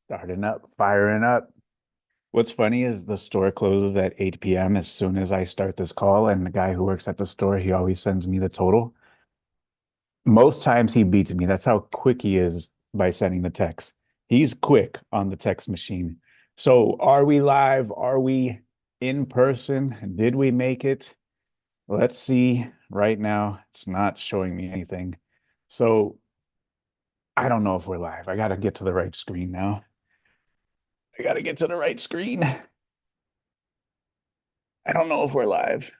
Starting up, firing up. What's funny is the store closes at 8 p.m. as soon as I start this call, and the guy who works at the store, he always sends me the total. Most times he beats me. That's how quick he is by sending the text. He's quick on the text machine. So, are we live? Are we in person? Did we make it? Let's see. Right now, it's not showing me anything. So, I don't know if we're live. I got to get to the right screen now. I got to get to the right screen. I don't know if we're live.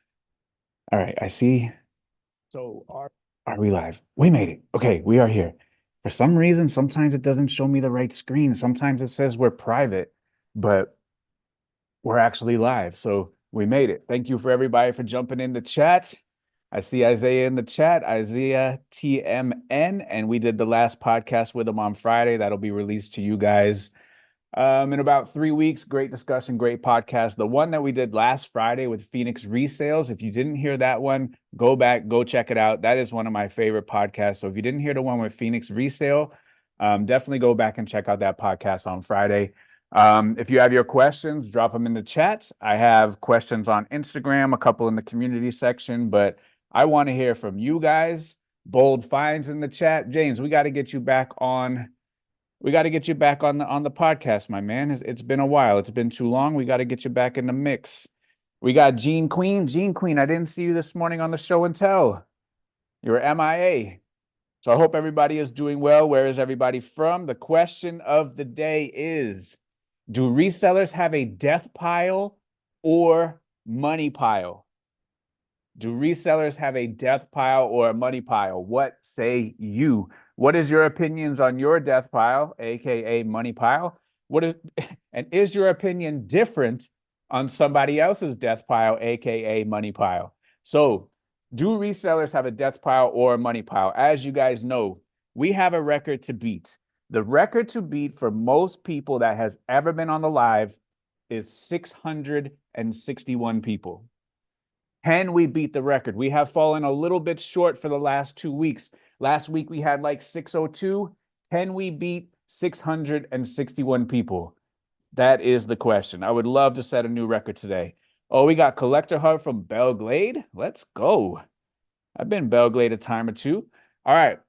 All right, I see. So are we live? We made it. Okay, we are here. For some reason, sometimes it doesn't show me the right screen. Sometimes it says we're private, but we're actually live. So we made it. Thank you for everybody for jumping in the chat. I see Isaiah in the chat, Isaiah TMN, and we did the last podcast with him on Friday. That'll be released to you guys in about 3 weeks. Great discussion, great podcast. The one that we did last Friday with Phoenix Resales, if you didn't hear that one, go back, go check it out. That is one of my favorite podcasts. So if you didn't hear the one with Phoenix Resale, definitely go back and check out that podcast on Friday. If you have your questions, drop them in the chat. I have questions on Instagram, a couple in the community section, but I want to hear from you guys. Bold finds in the chat. James, we got to get you back on. We got to get you back on the podcast, my man. It's been a while. It's been too long. We got to get you back in the mix. We got Gene Queen. Gene Queen, I didn't see you this morning on the show and tell. You were MIA. So I hope everybody is doing well. Where is everybody from? The question of the day is, do resellers have a death pile or money pile? Do resellers have a death pile or a money pile? What say you? What is your opinions on your death pile, aka money pile? And is your opinion different on somebody else's death pile, aka money pile? So, do resellers have a death pile or a money pile? As you guys know, we have a record to beat. The record to beat for most people that has ever been on the live is 661 people. Can we beat the record? We have fallen a little bit short for the last 2 weeks. Last week we had like 602. Can we beat 661 people? That is the question. I would love to set a new record today. Oh, we got Collector Hub from Belglade. Let's go. I've been Belglade a time or two. All right.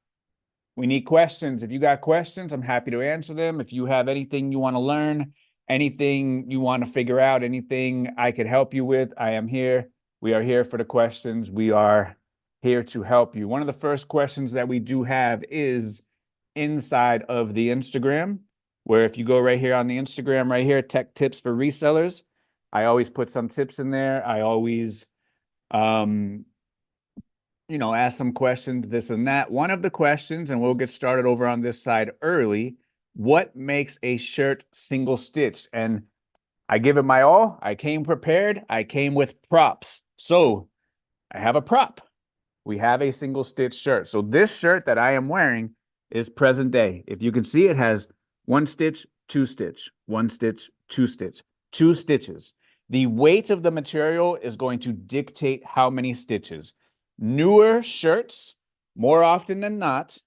We need questions. If you got questions, I'm happy to answer them. If you have anything you want to learn, anything you want to figure out, anything I could help you with, I am here. We are here for the questions. We are here to help you. One of the first questions that we do have is inside of the Instagram, where if you go right here on the Instagram, right here, tech tips for resellers, I always put some tips in there. I always, ask some questions, this and that. One of the questions, and we'll get started over on this side early, what makes a shirt single stitched? And I give it my all. I came prepared. I came with props. So I have a prop. We have a single stitch shirt. So this shirt that I am wearing is present day. If you can see, it has one stitch, two stitch, one stitch, two stitch, two stitches. The weight of the material is going to dictate how many stitches. Newer shirts, more often than not,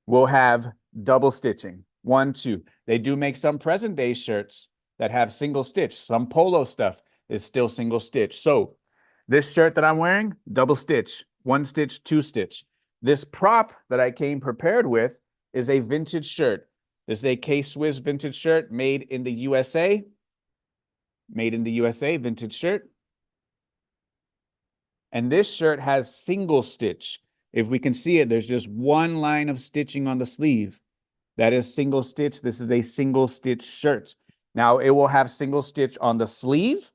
will have double stitching. 1, 2. They do make some present day shirts that have single stitch. Some polo stuff is still single stitch. So this shirt that I'm wearing, double stitch, one stitch, two stitch. This prop that I came prepared with is a vintage shirt. This is a K-Swiss vintage shirt made in the USA. Made in the USA, vintage shirt. And this shirt has single stitch. If we can see it, there's just one line of stitching on the sleeve. That is single stitch. This is a single stitch shirt. Now it will have single stitch on the sleeve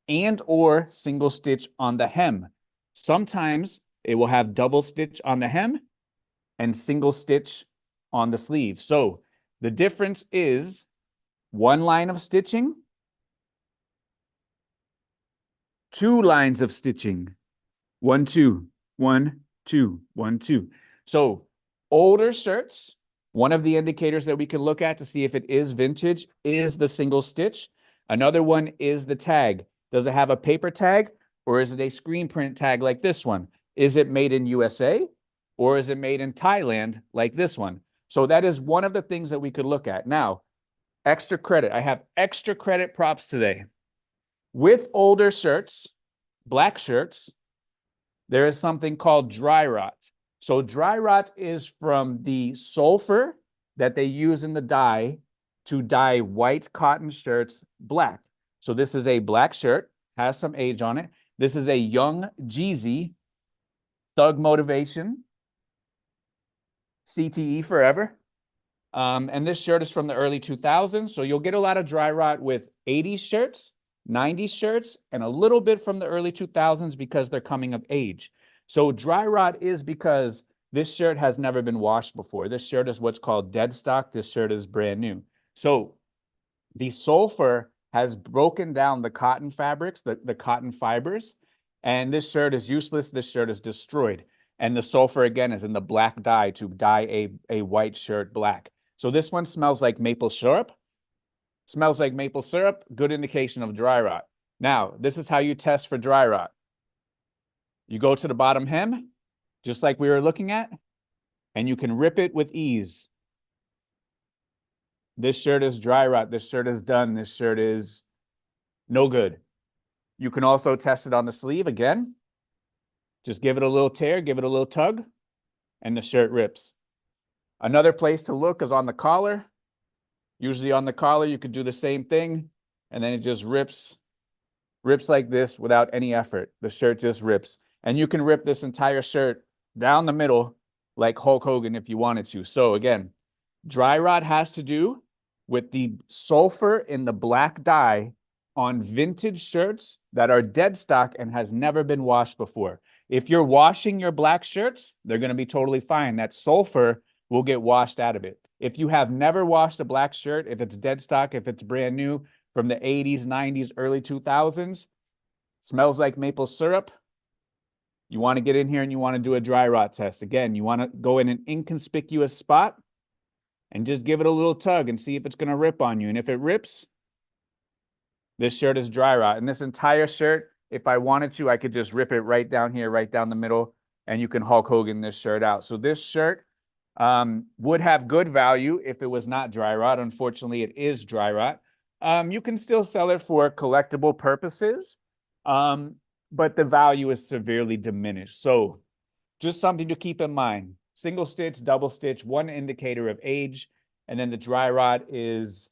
and or single stitch on the hem. Sometimes it will have double stitch on the hem and single stitch on the sleeve. So the difference is one line of stitching, two lines of stitching, 1, 2, 1, 2, 1, 2. So older shirts, one of the indicators that we can look at to see if it is vintage is the single stitch. Another one is the tag. Does it have a paper tag or is it a screen print tag like this one? Is it made in USA or is it made in Thailand like this one? So that is one of the things that we could look at. Now, Extra credit. I have extra credit props today. With older shirts, black shirts, there is something called dry rot. So dry rot is from the sulfur that they use in the dye to dye white cotton shirts black. So this is a black shirt, has some age on it. This is a young Jeezy, Thug Motivation, CTE Forever. And this shirt is from the early 2000s. So you'll get a lot of dry rot with 80s shirts, 90s shirts, and a little bit from the early 2000s because they're coming of age. So dry rot is because this shirt has never been washed before. This shirt is what's called dead stock. This shirt is brand new. So the sulfur has broken down the cotton fabrics, the cotton fibers, and this shirt is useless. This shirt is destroyed. And the sulfur, again, is in the black dye to dye a white shirt black. So this one smells like maple syrup. Smells like maple syrup, good indication of dry rot. Now, this is how you test for dry rot. You go to the bottom hem, just like we were looking at, and you can rip it with ease. This shirt is dry rot. This shirt is done. This shirt is no good. You can also test it on the sleeve again. Just give it a little tear, give it a little tug, and the shirt rips. Another place to look is on the collar. Usually on the collar, you could do the same thing, and then it just rips like this without any effort. The shirt just rips. And you can rip this entire shirt down the middle like Hulk Hogan if you wanted to. So again, dry rot has to do with the sulfur in the black dye on vintage shirts that are dead stock and has never been washed before. If you're washing your black shirts, they're going to be totally fine. That sulfur will get washed out of it. If you have never washed a black shirt, if it's dead stock, if it's brand new from the 80s, 90s, early 2000s, smells like maple syrup, you want to get in here and you want to do a dry rot test. Again, you want to go in an inconspicuous spot and just give it a little tug and see if it's going to rip on you. And if it rips, this shirt is dry rot. And this entire shirt, if I wanted to, I could just rip it right down here, right down the middle, and you can Hulk Hogan this shirt out. So this shirt would have good value if it was not dry rot. Unfortunately, it is dry rot. You can still sell it for collectible purposes, but the value is severely diminished. So just something to keep in mind. Single stitch, double stitch, one indicator of age, and then the dry rot is,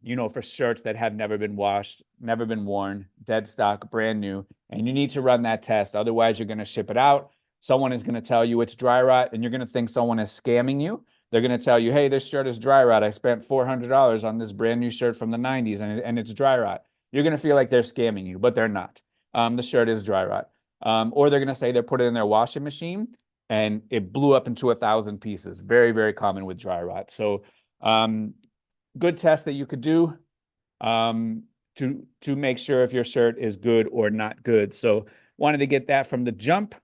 you know, for shirts that have never been washed, never been worn, dead stock, brand new, and you need to run that test. Otherwise, you're going to ship it out. Someone is going to tell you it's dry rot, and you're going to think someone is scamming you. They're going to tell you, hey, this shirt is dry rot. I spent $400 on this brand new shirt from the 90s, and it's dry rot. You're going to feel like they're scamming you, but they're not. The shirt is dry rot. Or they're going to say they put it in their washing machine, and it blew up into 1,000 pieces. Very, very common with dry rot. So good test that you could do to make sure if your shirt is good or not good. So wanted to get that from the jump.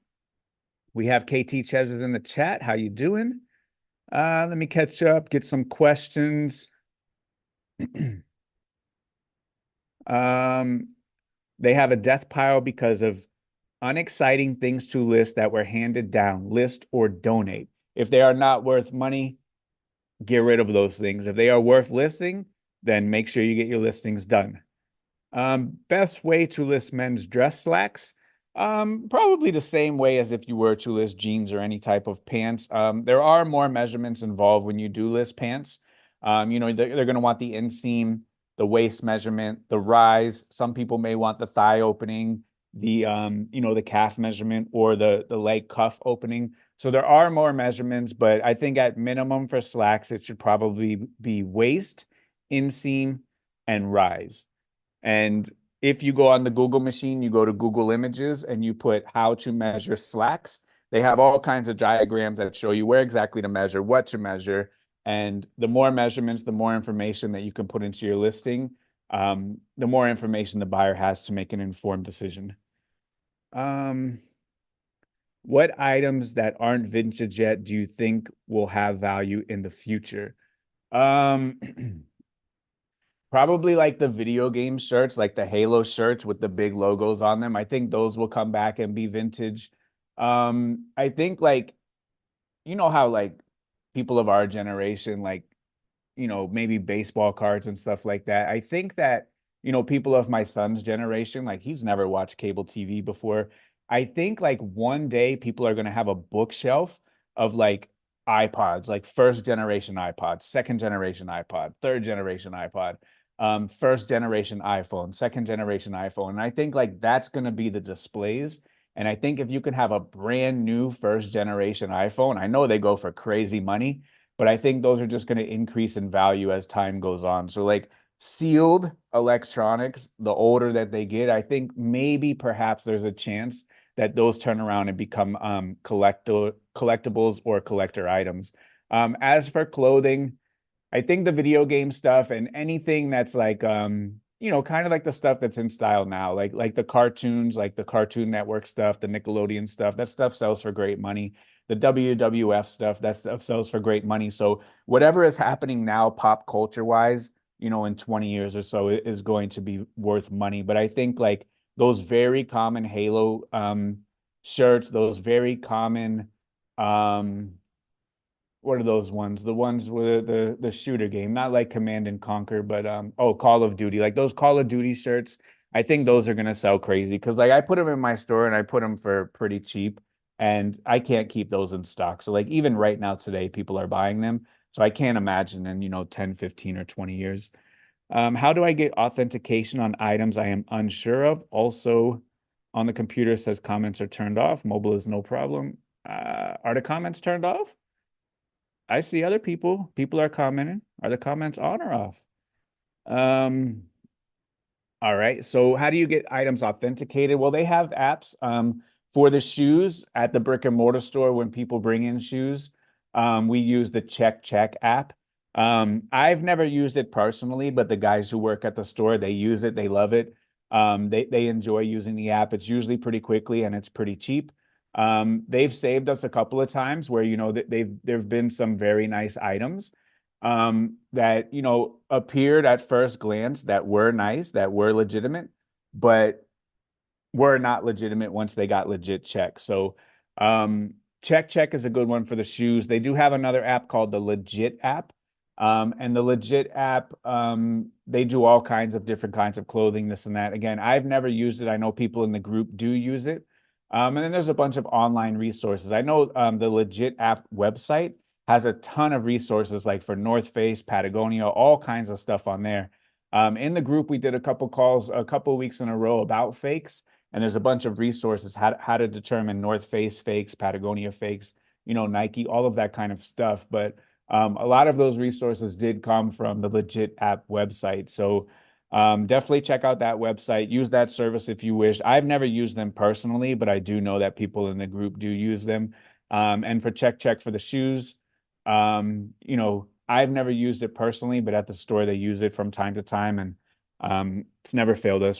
We have KT Chesers in the chat. How you doing? Let me catch up, get some questions. They have a death pile because of unexciting things to list that were handed down. List or donate. If they are not worth money, get rid of those things. If they are worth listing, then make sure you get your listings done. Best way to list men's dress slacks. Probably the same way as if you were to list jeans or any type of pants. There are more measurements involved when you do list pants. You know, they're going to want the inseam, the waist measurement, the rise. Some people may want the thigh opening, the you know, the calf measurement or the leg cuff opening. So there are more measurements, but I think at minimum for slacks, it should probably be waist, inseam, and rise. And if you go on the Google machine, you go to Google Images and you put how to measure slacks, they have all kinds of diagrams that show you where exactly to measure, what to measure. And the more measurements, the more information that you can put into your listing, the more information the buyer has to make an informed decision. What items that aren't vintage yet do you think will have value in the future? Probably like the video game shirts, like the Halo shirts with the big logos on them. I think those will come back and be vintage. I think like, you know how like people of our generation, like, maybe baseball cards and stuff like that. I think that, people of my son's generation, like he's never watched cable TV before. I think like one day people are going to have a bookshelf of like iPods, like first generation iPod, second generation iPod, third generation iPod, first generation iPhone, second generation iPhone. And I think like that's going to be the displays. And I think if you could have a brand new first generation iPhone, I know they go for crazy money, but I think those are just going to increase in value as time goes on. So like sealed electronics, the older that they get, I think maybe perhaps there's a chance that those turn around and become collectibles or collector items. As for clothing, I think the video game stuff and anything that's like kind of like the stuff that's in style now, like the cartoons, like the Cartoon Network stuff, the Nickelodeon stuff, that stuff sells for great money. The WWF stuff, that stuff sells for great money. So whatever is happening now, pop culture wise, in 20 years or so is going to be worth money. But I think like those very common Halo shirts, those very common what are those ones? The ones with the shooter game, not like Command and Conquer, but Call of Duty. Like those Call of Duty shirts, I think those are gonna sell crazy because like I put them in my store and I put them for pretty cheap, and I can't keep those in stock. So like even right now today, people are buying them. So I can't imagine in 10, 15, or 20 years. How do I get authentication on items I am unsure of? Also, on the computer says comments are turned off. Mobile is no problem. Are the comments turned off? I see other people. People are commenting. Are the comments on or off? Um, all right. So how do you get items authenticated? Well, they have apps for the shoes at the brick and mortar store when people bring in shoes. We use the Check app. I've never used it personally, but the guys who work at the store, they use it. They love it. They enjoy using the app. It's usually pretty quickly and it's pretty cheap. They've saved us a couple of times where, there've been some very nice items that, appeared at first glance that were nice, that were legitimate, but were not legitimate once they got legit checks. So, Check is a good one for the shoes. They do have another app called the Legit app. And the Legit app, they do all kinds of different kinds of clothing, this and that. Again, I've never used it. I know people in the group do use it. And then there's a bunch of online resources. I know the Legit app website has a ton of resources like for North Face, Patagonia, all kinds of stuff on there. In the group, we did a couple calls a couple weeks in a row about fakes, and there's a bunch of resources how to determine North Face fakes, Patagonia fakes, Nike, all of that kind of stuff. But a lot of those resources did come from the Legit app website. So definitely check out that website. Use that service if you wish. I've never used them personally, but I do know that people in the group do use them. And for Check for the shoes, I've never used it personally, but at the store they use it from time to time, and it's never failed us.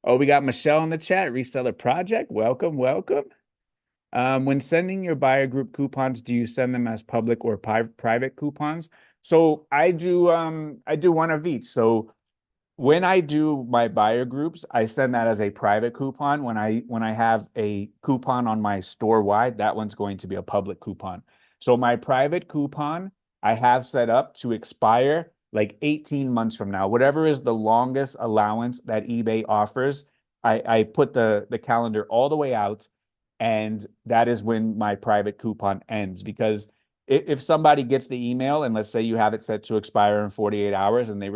Oh, we got Michelle in the chat. Reseller Project. Welcome, welcome. When sending your buyer group coupons, do you send them as public or private coupons? So I do one of each. So when I do my buyer groups, I send that as a private coupon. When I have a coupon on my store wide, that one's going to be a public coupon. So my private coupon I have set up to expire like 18 months from now. Whatever is the longest allowance that eBay offers, I put the calendar all the way out, and that is when my private coupon ends. Because if somebody gets the email and let's say you have it set to expire in 48 hours and they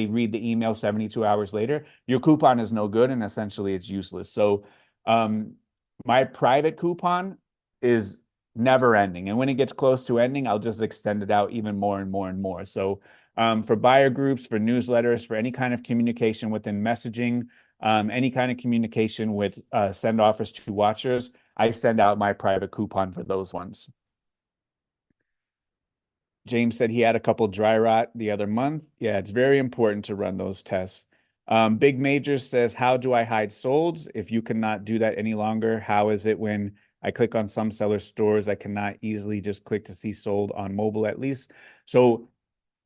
read the email 72 hours later, your coupon is no good and essentially it's useless. So my private coupon is never ending. And when it gets close to ending, I'll just extend it out even more and more and more. So for buyer groups, for newsletters, for any kind of communication within messaging, any kind of communication with send offers to watchers, I send out my private coupon for those ones. James said he had a couple dry rot the other month. Yeah, it's very important to run those tests. Big Majors says, how do I hide solds? If you cannot do that any longer, how is it when I click on some seller stores, I cannot easily just click to see sold on mobile at least? So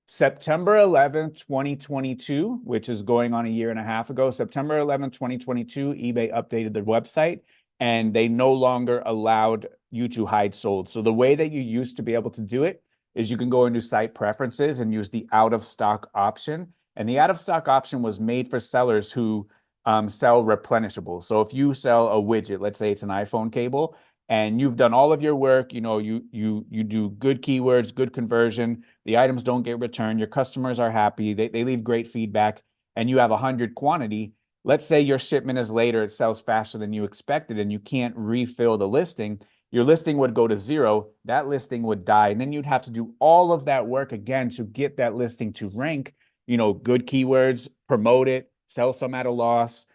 September 11th, 2022, which is going on a year and a half ago, September 11th, 2022, eBay updated the website and they no longer allowed you to hide sold. So the way that you used to be able to do it is you can go into site preferences and use the out of stock option. And the out of stock option was made for sellers who sell replenishables. So if you sell a widget, let's say it's an iPhone cable, and you've done all of your work, you do good keywords, good conversion, the items don't get returned, your customers are happy, they leave great feedback, and you have 100 quantity. Let's say your shipment is later, it sells faster than you expected, and you can't refill the listing. Your listing would go to zero, that listing would die, and then you'd have to do all of that work again to get that listing to rank, good keywords, promote it, sell some at a loss,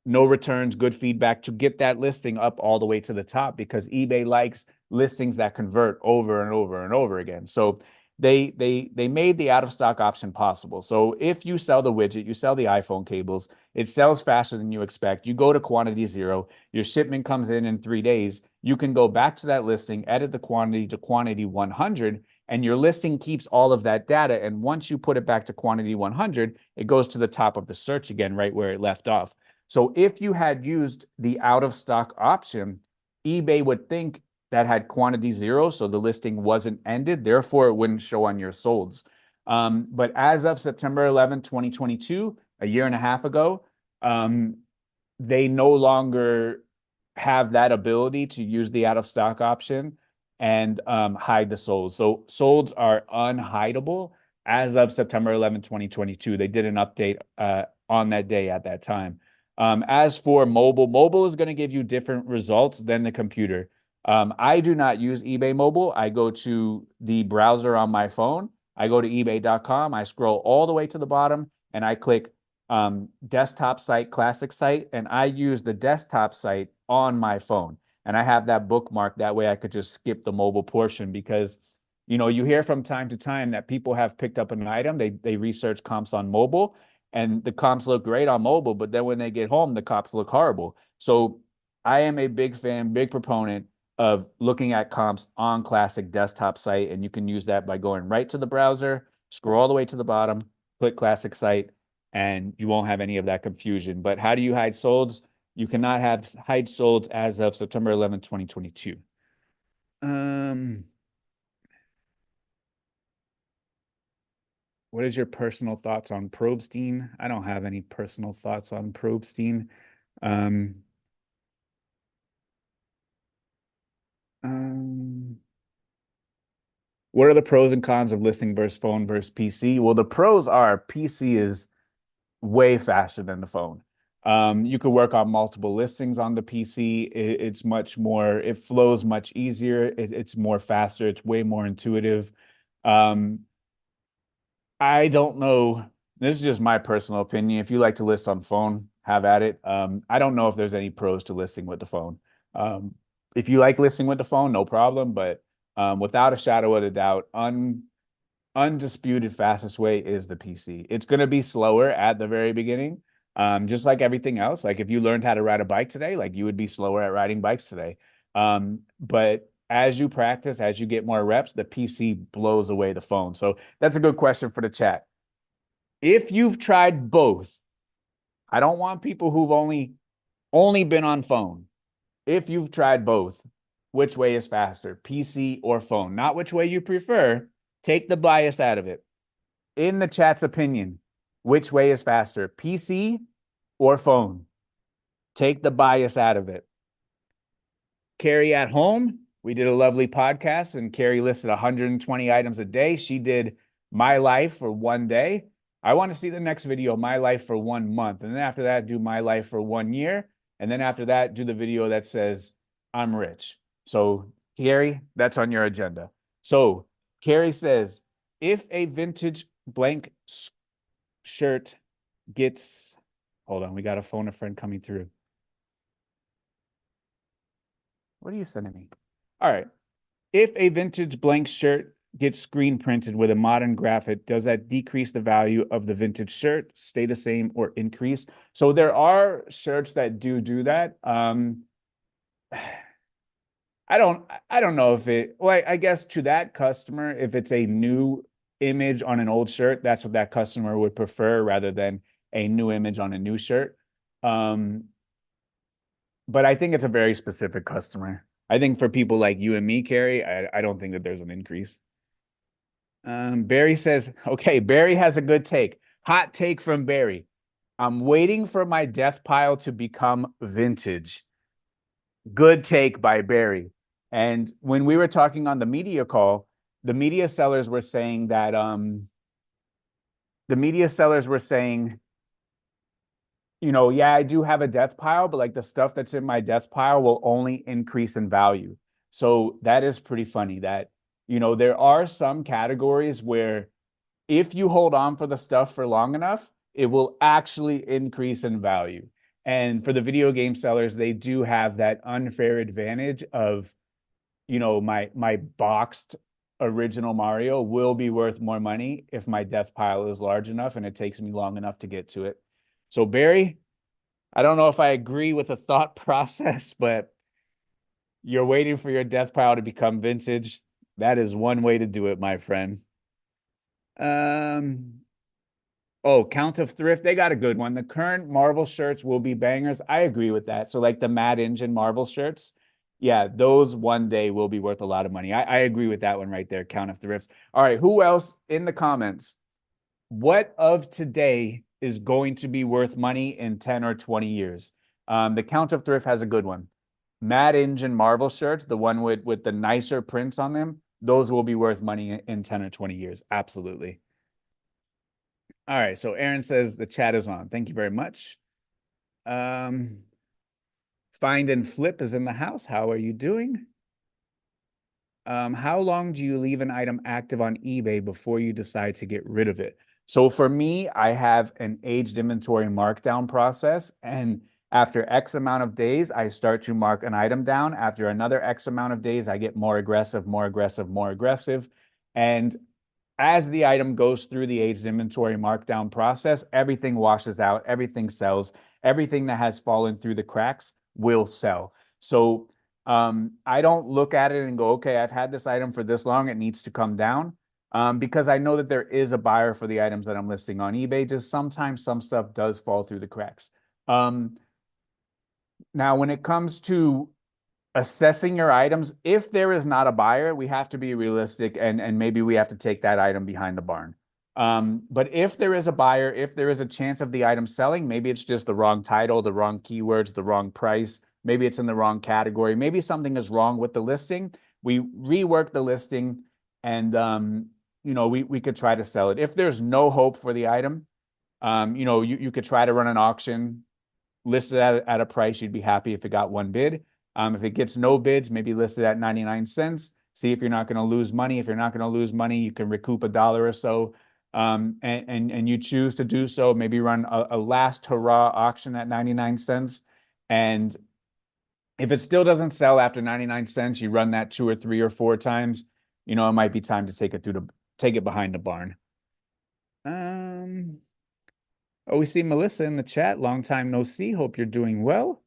no returns, good feedback to get that listing up all the way to the top, because eBay likes listings that convert over and over and over again. So they made the out of stock option possible. So if you sell the widget, you sell the iPhone cables, it sells faster than you expect, you go to quantity zero, your shipment comes in 3 days, you can go back to that listing, edit the quantity to quantity 100, and your listing keeps all of that data. And once you put it back to quantity 100, it goes to the top of the search again, right where it left off. So if you had used the out of stock option, eBay would think that had quantity zero, so the listing wasn't ended, therefore it wouldn't show on your solds. But as of September 11, 2022, a year and a half ago, they no longer have that ability to use the out of stock option and hide the solds. So solds are unhideable as of September 11, 2022. They did an update on that day at that time. As for mobile is going to give you different results than the computer. I do not use eBay mobile. I go to the browser on my phone. I go to ebay.com. I scroll all the way to the bottom and I click desktop site, classic site, and I use the desktop site on my phone. And I have that bookmark. That way I could just skip the mobile portion, because you hear from time to time that people have picked up an item, they research comps on mobile, and the comps look great on mobile, but then when they get home, the comps look horrible. So I am a big fan, big proponent of looking at comps on classic desktop site, and you can use that by going right to the browser, scroll all the way to the bottom, click classic site, and you won't have any of that confusion. But how do you hide solds? You cannot hide solds as of September 11, 2022. What is your personal thoughts on Probstein? I don't have any personal thoughts on Probstein. What are the pros and cons of listing versus phone versus PC? Well, the pros are PC is way faster than the phone. You could work on multiple listings on the PC. It's much more, it flows much easier. It's more faster. It's way more intuitive. I don't know. This is just my personal opinion. If you like to list on phone, have at it. I don't know if there's any pros to listing with the phone. If you like listing with the phone, no problem. But without a shadow of a doubt, undisputed fastest way is the PC. It's going to be slower at the very beginning, just like everything else. Like if you learned how to ride a bike today, like you would be slower at riding bikes today. But as you practice, as you get more reps, the PC blows away the phone. So that's a good question for the chat. If you've tried both, I don't want people who've only been on phone. If you've tried both, which way is faster, PC or phone? Not which way you prefer. Take the bias out of it. In the chat's opinion, which way is faster, PC or phone? Take the bias out of it. Carrie at home, we did a lovely podcast, and Carrie listed 120 items a day. She did my life for 1 day. I want to see the next video, my life for 1 month. And then after that, do my life for 1 year. And then after that, do the video that says, I'm rich. So, Carrie, that's on your agenda. So, Carrie says, if a vintage blank shirt gets, hold on, we got a phone a friend coming through. What are you sending me? All right. If a vintage blank shirt gets screen printed with a modern graphic, does that decrease the value of the vintage shirt, stay the same, or increase? So there are shirts that do that. I don't know if it, well, I guess to that customer, if it's a new image on an old shirt, that's what that customer would prefer rather than a new image on a new shirt. But I think it's a very specific customer. I think for people like you and me, Carrie, I don't think that there's an increase. Barry says, okay, Barry has a good take. Hot take from Barry. I'm waiting for my death pile to become vintage. Good take by Barry. And when we were talking on the media call, the media sellers were saying that the media sellers were saying, yeah, I do have a death pile, but like the stuff that's in my death pile will only increase in value. So that is pretty funny that, there are some categories where if you hold on for the stuff for long enough, it will actually increase in value. And for the video game sellers, they do have that unfair advantage of, my boxed original Mario will be worth more money if my death pile is large enough and it takes me long enough to get to it. So Barry, I don't know if I agree with the thought process, but you're waiting for your death pile to become vintage. That is one way to do it, my friend. Um, Oh, Count of Thrift, they got a good one. The current Marvel shirts will be bangers. I agree with that. So, like the Mad Engine Marvel shirts, yeah, those one day will be worth a lot of money. I agree with that one right there, Count of Thrift. All right, who else in the comments? What of today is going to be worth money in 10 or 20 years? The Count of Thrift has a good one. Mad Engine Marvel shirts, the one with the nicer prints on them, those will be worth money in 10 or 20 years. Absolutely. All right. So Aaron says the chat is on. Thank you very much. Um, Find and Flip is in the house. How are you doing? How long do you leave an item active on eBay before you decide to get rid of it? So for me, I have an aged inventory markdown process. And after X amount of days, I start to mark an item down. After another X amount of days, I get more aggressive, more aggressive, more aggressive. And as the item goes through the aged inventory markdown process, everything washes out, everything sells, everything that has fallen through the cracks will sell. So I don't look at it and go, okay, I've had this item for this long, it needs to come down. Because I know that there is a buyer for the items that I'm listing on eBay. Just sometimes some stuff does fall through the cracks. Now, when it comes to assessing your items, if there is not a buyer, we have to be realistic and maybe we have to take that item behind the barn. But if there is a buyer, if there is a chance of the item selling, maybe it's just the wrong title, the wrong keywords, the wrong price, maybe it's in the wrong category, maybe something is wrong with the listing. We rework the listing and we could try to sell it. If there's no hope for the item, you could try to run an auction, list it at a price you'd be happy if it got one bid. If it gets no bids, maybe list it at 99 cents. See if you're not going to lose money. If you're not going to lose money, you can recoup $1 or so. And you choose to do so, maybe run a last hurrah auction at 99 cents. And if it still doesn't sell after 99 cents, you run that 2 or 3 or 4 times, it might be time to take it behind the barn. Oh, we see Melissa in the chat. Long time no see. Hope you're doing well.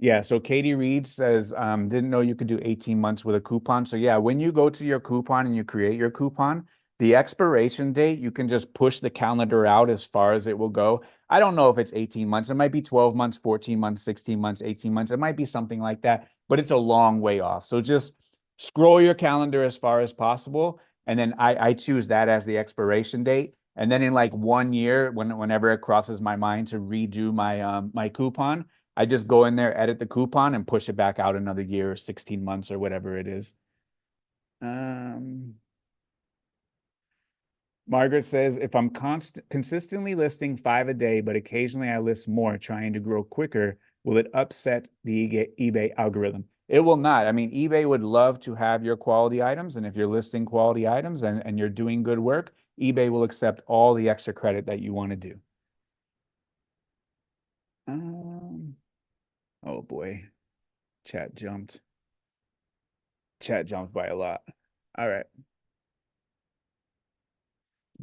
Yeah, so Katie Reed says, didn't know you could do 18 months with a coupon. So yeah, when you go to your coupon and you create your coupon, the expiration date, you can just push the calendar out as far as it will go. I don't know if it's 18 months. It might be 12 months, 14 months, 16 months, 18 months. It might be something like that, but it's a long way off. So just scroll your calendar as far as possible. And then I choose that as the expiration date. And then in like 1 year, whenever it crosses my mind to redo my coupon, I just go in there, edit the coupon, and push it back out another year or 16 months or whatever it is. Margaret says, if I'm consistently listing 5 a day, but occasionally I list more, trying to grow quicker, will it upset the eBay algorithm? It will not. I mean, eBay would love to have your quality items. And if you're listing quality items and you're doing good work, eBay will accept all the extra credit that you want to do. Oh boy, chat jumped. Chat jumped by a lot. All right.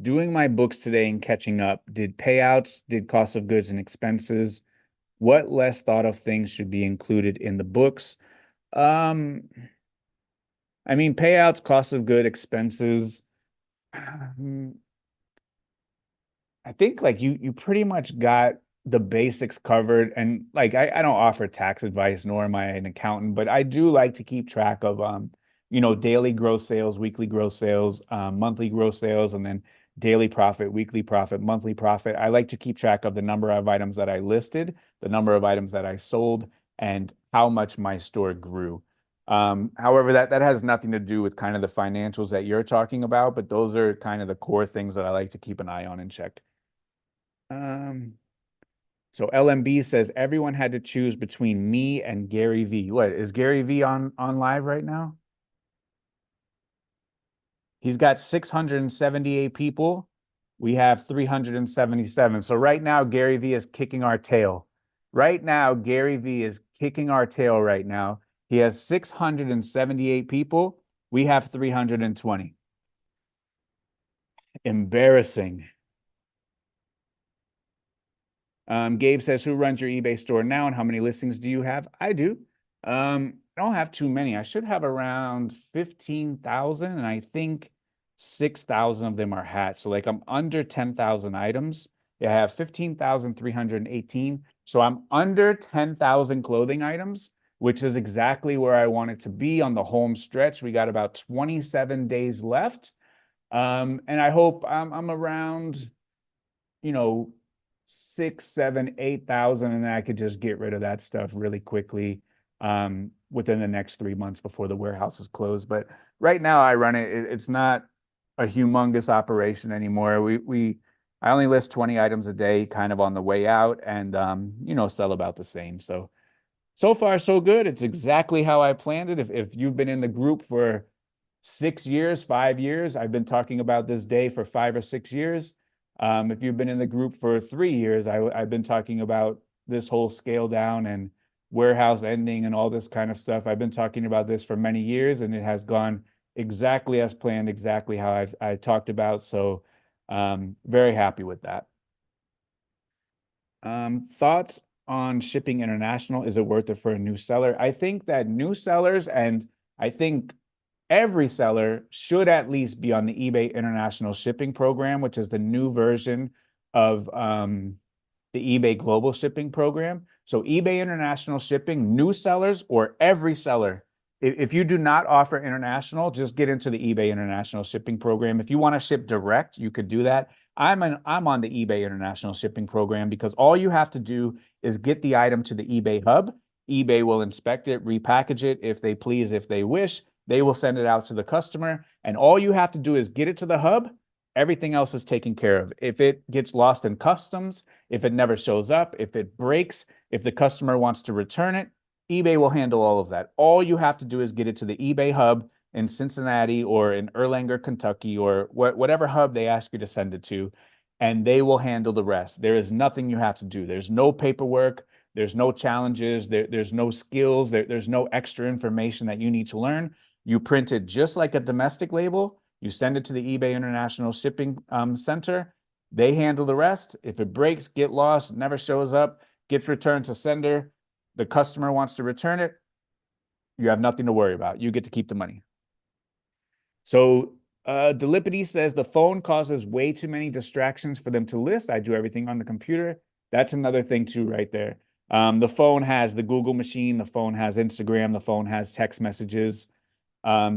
Doing my books today and catching up. Did payouts, did cost of goods and expenses. What less thought of things should be included in the books? Um, I mean, payouts, cost of good, expenses. I think like you pretty much got the basics covered. And like I don't offer tax advice, nor am I an accountant, but I do like to keep track of daily gross sales, weekly gross sales, monthly gross sales, and then daily profit, weekly profit, monthly profit. I like to keep track of the number of items that I listed, the number of items that I sold, and how much my store grew. However, that has nothing to do with kind of the financials that you're talking about, but those are kind of the core things that I like to keep an eye on and check. Um, so LMB says everyone had to choose between me and Gary V. What is Gary V on live right now? He's got 678 people. We have 377. So right now, Gary V is kicking our tail. Right now, Gary V is kicking our tail right now. He has 678 people. We have 320. Embarrassing. Gabe says, who runs your eBay store now and how many listings do you have? I do. I don't have too many. I should have around 15,000, and I think 6,000 of them are hats. So like I'm under 10,000 items. Yeah, I have 15,318. So I'm under 10,000 clothing items, which is exactly where I want it to be on the home stretch. We got about 27 days left. And I hope I'm around, you know, 6, 7, 8,000, and then I could just get rid of that stuff really quickly within the next 3 months before the warehouse is closed. But right now I run it's not a humongous operation anymore. I only list 20 items a day kind of on the way out, and sell about the same. So far so good. It's exactly how I planned it. If you've been in the group for 6 years, 5 years, I've been talking about this day for 5 or 6 years. If you've been in the group for 3 years, I've been talking about this whole scale down and warehouse ending and all this kind of stuff. I've been talking about this for many years, and it has gone exactly as planned, exactly how I talked about. So very happy with that. Thoughts on shipping international? Is it worth it for a new seller? I think that new sellers, and I think every seller should at least be on the eBay International Shipping Program, which is the new version of the eBay Global Shipping Program. So eBay International Shipping, new sellers or every seller, if you do not offer international, just get into the eBay International Shipping Program. If you want to ship direct, you could do that. I'm on the eBay International Shipping Program because all you have to do is get the item to the eBay hub. eBay will inspect it, repackage it if they please, if they wish. They will send it out to the customer, and all you have to do is get it to the hub. Everything else is taken care of. If it gets lost in customs, if it never shows up, if it breaks, if the customer wants to return it, eBay will handle all of that. All you have to do is get it to the eBay hub in Cincinnati or in Erlanger, Kentucky, or whatever hub they ask you to send it to, and they will handle the rest. There is nothing you have to do. There's no paperwork. There's no challenges. There's no skills. There's no extra information that you need to learn. You print it just like a domestic label. You send it to the eBay International Shipping Center. They handle the rest. If it breaks, get lost, never shows up, gets returned to sender, the customer wants to return it, you have nothing to worry about. You get to keep the money. So Delipity says the phone causes way too many distractions for them to list. I do everything on the computer. That's another thing too right there. The phone has the Google machine. The phone has Instagram. The phone has text messages.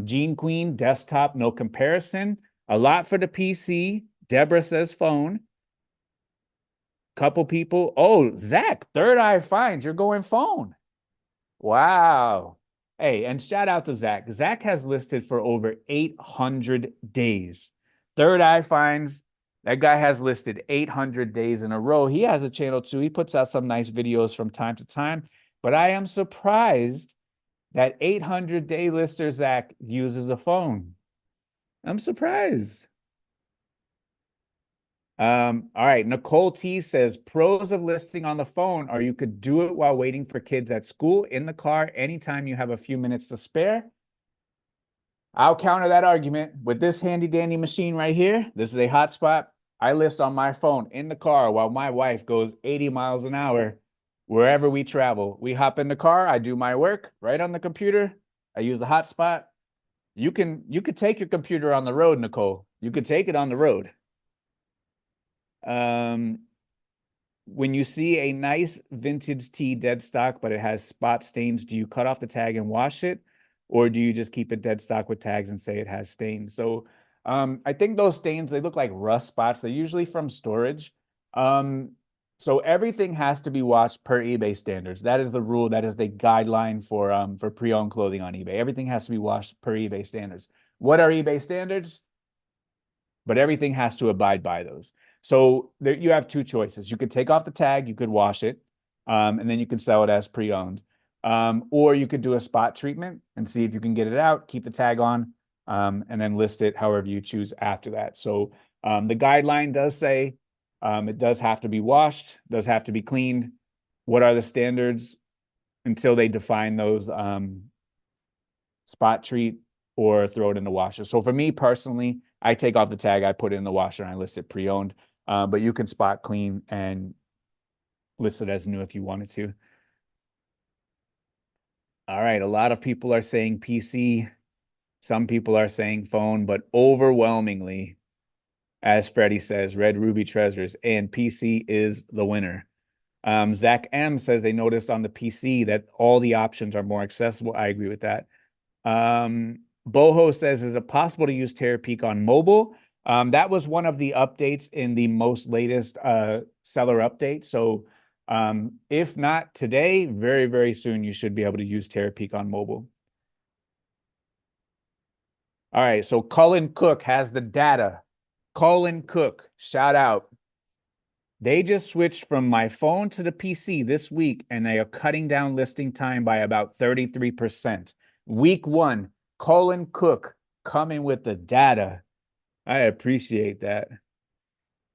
Gene Queen, desktop, no comparison. A lot for the PC. Deborah says phone. Couple people. Oh, Zach, Third Eye Finds. You're going phone. Wow. Hey, and shout out to Zach. Zach has listed for over 800 days. Third Eye Finds. That guy has listed 800 days in a row. He has a channel too. He puts out some nice videos from time to time. But I am surprised that 800-day lister Zach uses a phone. I'm surprised. All right. Nicole T says pros of listing on the phone are you could do it while waiting for kids at school, in the car, anytime you have a few minutes to spare. I'll counter that argument with this handy dandy machine right here. This is a hotspot. I list on my phone in the car while my wife goes 80 miles an hour wherever we travel. We hop in the car. I do my work right on the computer. I use the hotspot. You could take your computer on the road, Nicole. You could take it on the road. when you see a nice vintage tee dead stock, but it has spot stains, do you cut off the tag and wash it? Or do you just keep it dead stock with tags and say it has stains? So I think those stains, they look like rust spots. They're usually from storage. So everything has to be washed per eBay standards. That is the rule. That is the guideline for pre-owned clothing on eBay. Everything has to be washed per eBay standards. What are eBay standards? But everything has to abide by those. So there, you have two choices. You could take off the tag, you could wash it, and then you could sell it as pre-owned. Or you could do a spot treatment and see if you can get it out, keep the tag on, and then list it however you choose after that. So the guideline does say it does have to be washed, does have to be cleaned. What are the standards until they define those spot treat or throw it in the washer? So for me personally, I take off the tag, I put it in the washer, and I list it pre-owned. But you can spot clean and list it as new if you wanted to. All right, a lot of people are saying PC. Some people are saying phone, but overwhelmingly, as Freddie says, Red Ruby Treasures, and PC is the winner. Zach M says they noticed on the PC that all the options are more accessible. I agree with that. Boho says, is it possible to use Terapeak on mobile? That was one of the updates in the most latest seller update. So if not today, very, very soon, you should be able to use Terapeak on mobile. All right, so Cullen Cook has the data. Cullen Cook, shout out. They just switched from my phone to the PC this week, and they are cutting down listing time by about 33%. Week 1, Cullen Cook coming with the data. I appreciate that.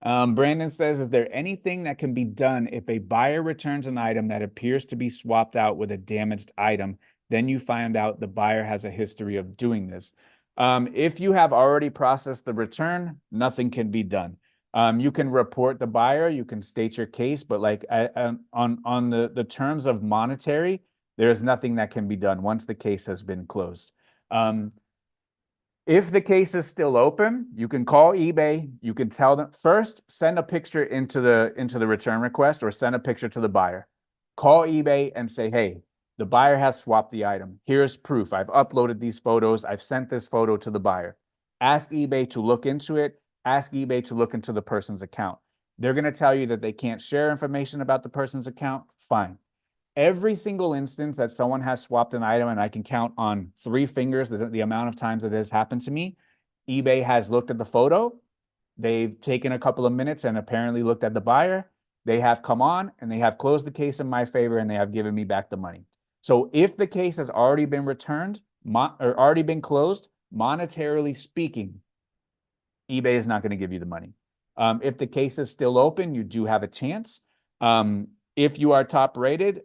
Brandon says, is there anything that can be done if a buyer returns an item that appears to be swapped out with a damaged item? Then you find out the buyer has a history of doing this. If you have already processed the return, nothing can be done. You can report the buyer, you can state your case, but like on the terms of monetary, there's nothing that can be done once the case has been closed. If the case is still open, you can call eBay. You can tell them first, send a picture into the return request or send a picture to the buyer. Call eBay and say, hey, the buyer has swapped the item. Here's proof. I've uploaded these photos. I've sent this photo to the buyer. Ask eBay to look into it. Ask eBay to look into the person's account. They're going to tell you that they can't share information about the person's account. Fine. Every single instance that someone has swapped an item, and I can count on 3 fingers the amount of times that it has happened to me, eBay has looked at the photo. They've taken a couple of minutes and apparently looked at the buyer. They have come on and they have closed the case in my favor, and they have given me back the money. So if the case has already been returned or already been closed, monetarily speaking, eBay is not going to give you the money. If the case is still open, you do have a chance. If you are top rated,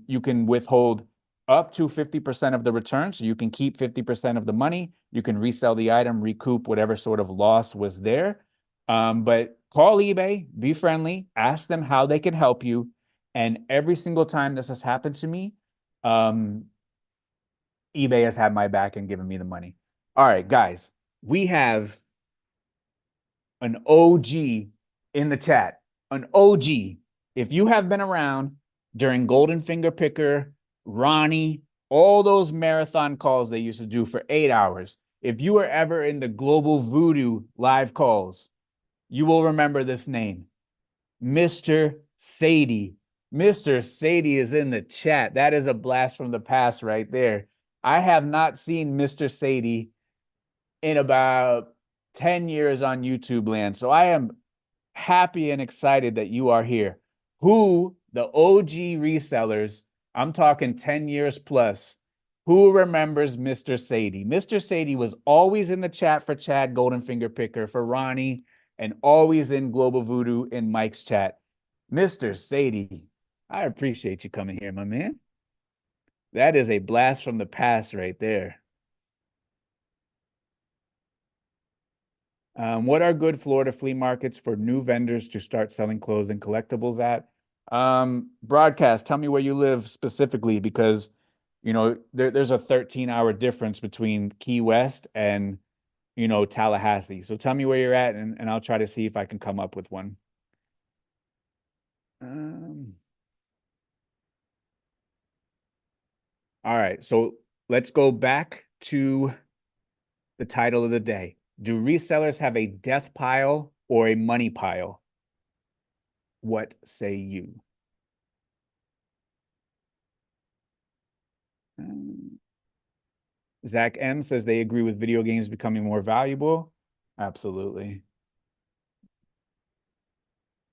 you can withhold up to 50% of the return. So you can keep 50% of the money. You can resell the item, recoup whatever sort of loss was there. But call eBay, be friendly, ask them how they can help you. And every single time this has happened to me, eBay has had my back and given me the money. All right, guys, we have an OG in the chat, an OG. If you have been around during Golden Finger Picker, Ronnie, all those marathon calls they used to do for 8 hours, if you were ever in the Global Voodoo live calls, you will remember this name, Mr. Sadie. Mr. Sadie is in the chat. That is a blast from the past right there. I have not seen Mr. Sadie in about 10 years on YouTube land. So I am happy and excited that you are here. Who, the OG resellers, I'm talking 10 years plus, who remembers Mr. Sadie? Mr. Sadie was always in the chat for Chad Golden Finger Picker, for Ronnie, and always in Global Voodoo in Mike's chat. Mr. Sadie, I appreciate you coming here, my man. That is a blast from the past right there. What are good Florida flea markets for new vendors to start selling clothes and collectibles at? Broadcast, tell me where you live specifically, because you know there's a 13-hour difference between Key West and Tallahassee. So tell me where you're at, and I'll try to see if I can come up with one. Um, all right, so let's go back to the title of the day. Do resellers have a death pile or a money pile? What say you? Um, Zach M says they agree with video games becoming more valuable. Absolutely.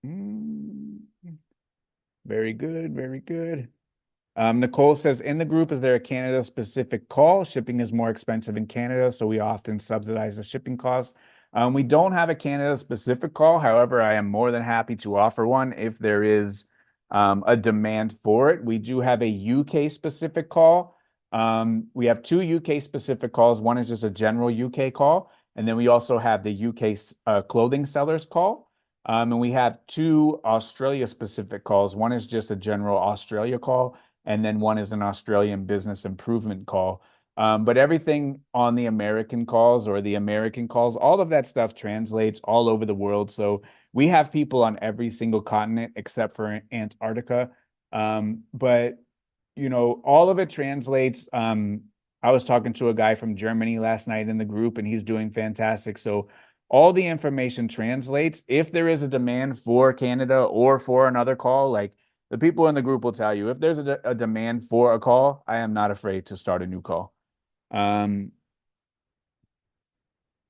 Mm, very good. Very good. Nicole says, in the group, is there a Canada specific call? Shipping is more expensive in Canada, so we often subsidize the shipping costs. We don't have a Canada specific call. However, I am more than happy to offer one if there is a demand for it. We do have a UK specific call. We have two UK specific calls. One is just a general UK call, and then we also have the UK clothing sellers call. And we have two Australia specific calls. One is just a general Australia call, and then one is an Australian business improvement call. But everything on the American calls or the American calls, all of that stuff translates all over the world. So we have people on every single continent except for Antarctica. But all of it translates. I was talking to a guy from Germany last night in the group, and he's doing fantastic. So all the information translates. If there is a demand for Canada or for another call, like the people in the group will tell you, if there's a demand for a call, I am not afraid to start a new call. Um,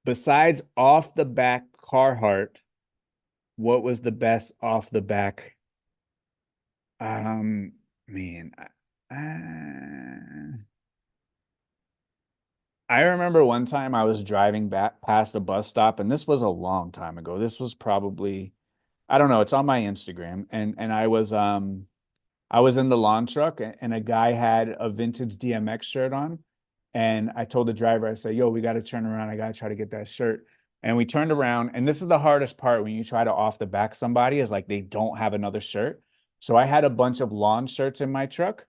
Besides off the back Carhartt, what was the best off the back? Um, man, I remember one time I was driving back past a bus stop, and this was a long time ago. This was probably, I don't know, it's on my Instagram, and I was in the lawn truck and a guy had a vintage DMX shirt on. And I told the driver, I said, yo, we got to turn around. I got to try to get that shirt. And we turned around. And this is the hardest part when you try to off the back somebody is like they don't have another shirt. So I had a bunch of lawn shirts in my truck.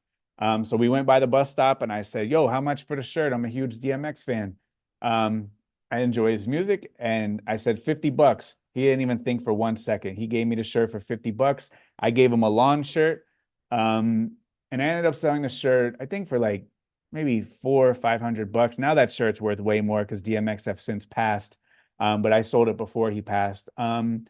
So we went by the bus stop and I said, yo, how much for the shirt? I'm a huge DMX fan. Um, I enjoy his music. And I said, 50 bucks. He didn't even think for 1 second. He gave me the shirt for 50 bucks. I gave him a lawn shirt. And I ended up selling the shirt, I think for like maybe 400 or 500 bucks. Now that shirt's worth way more because DMX have since passed. But I sold it before he passed. And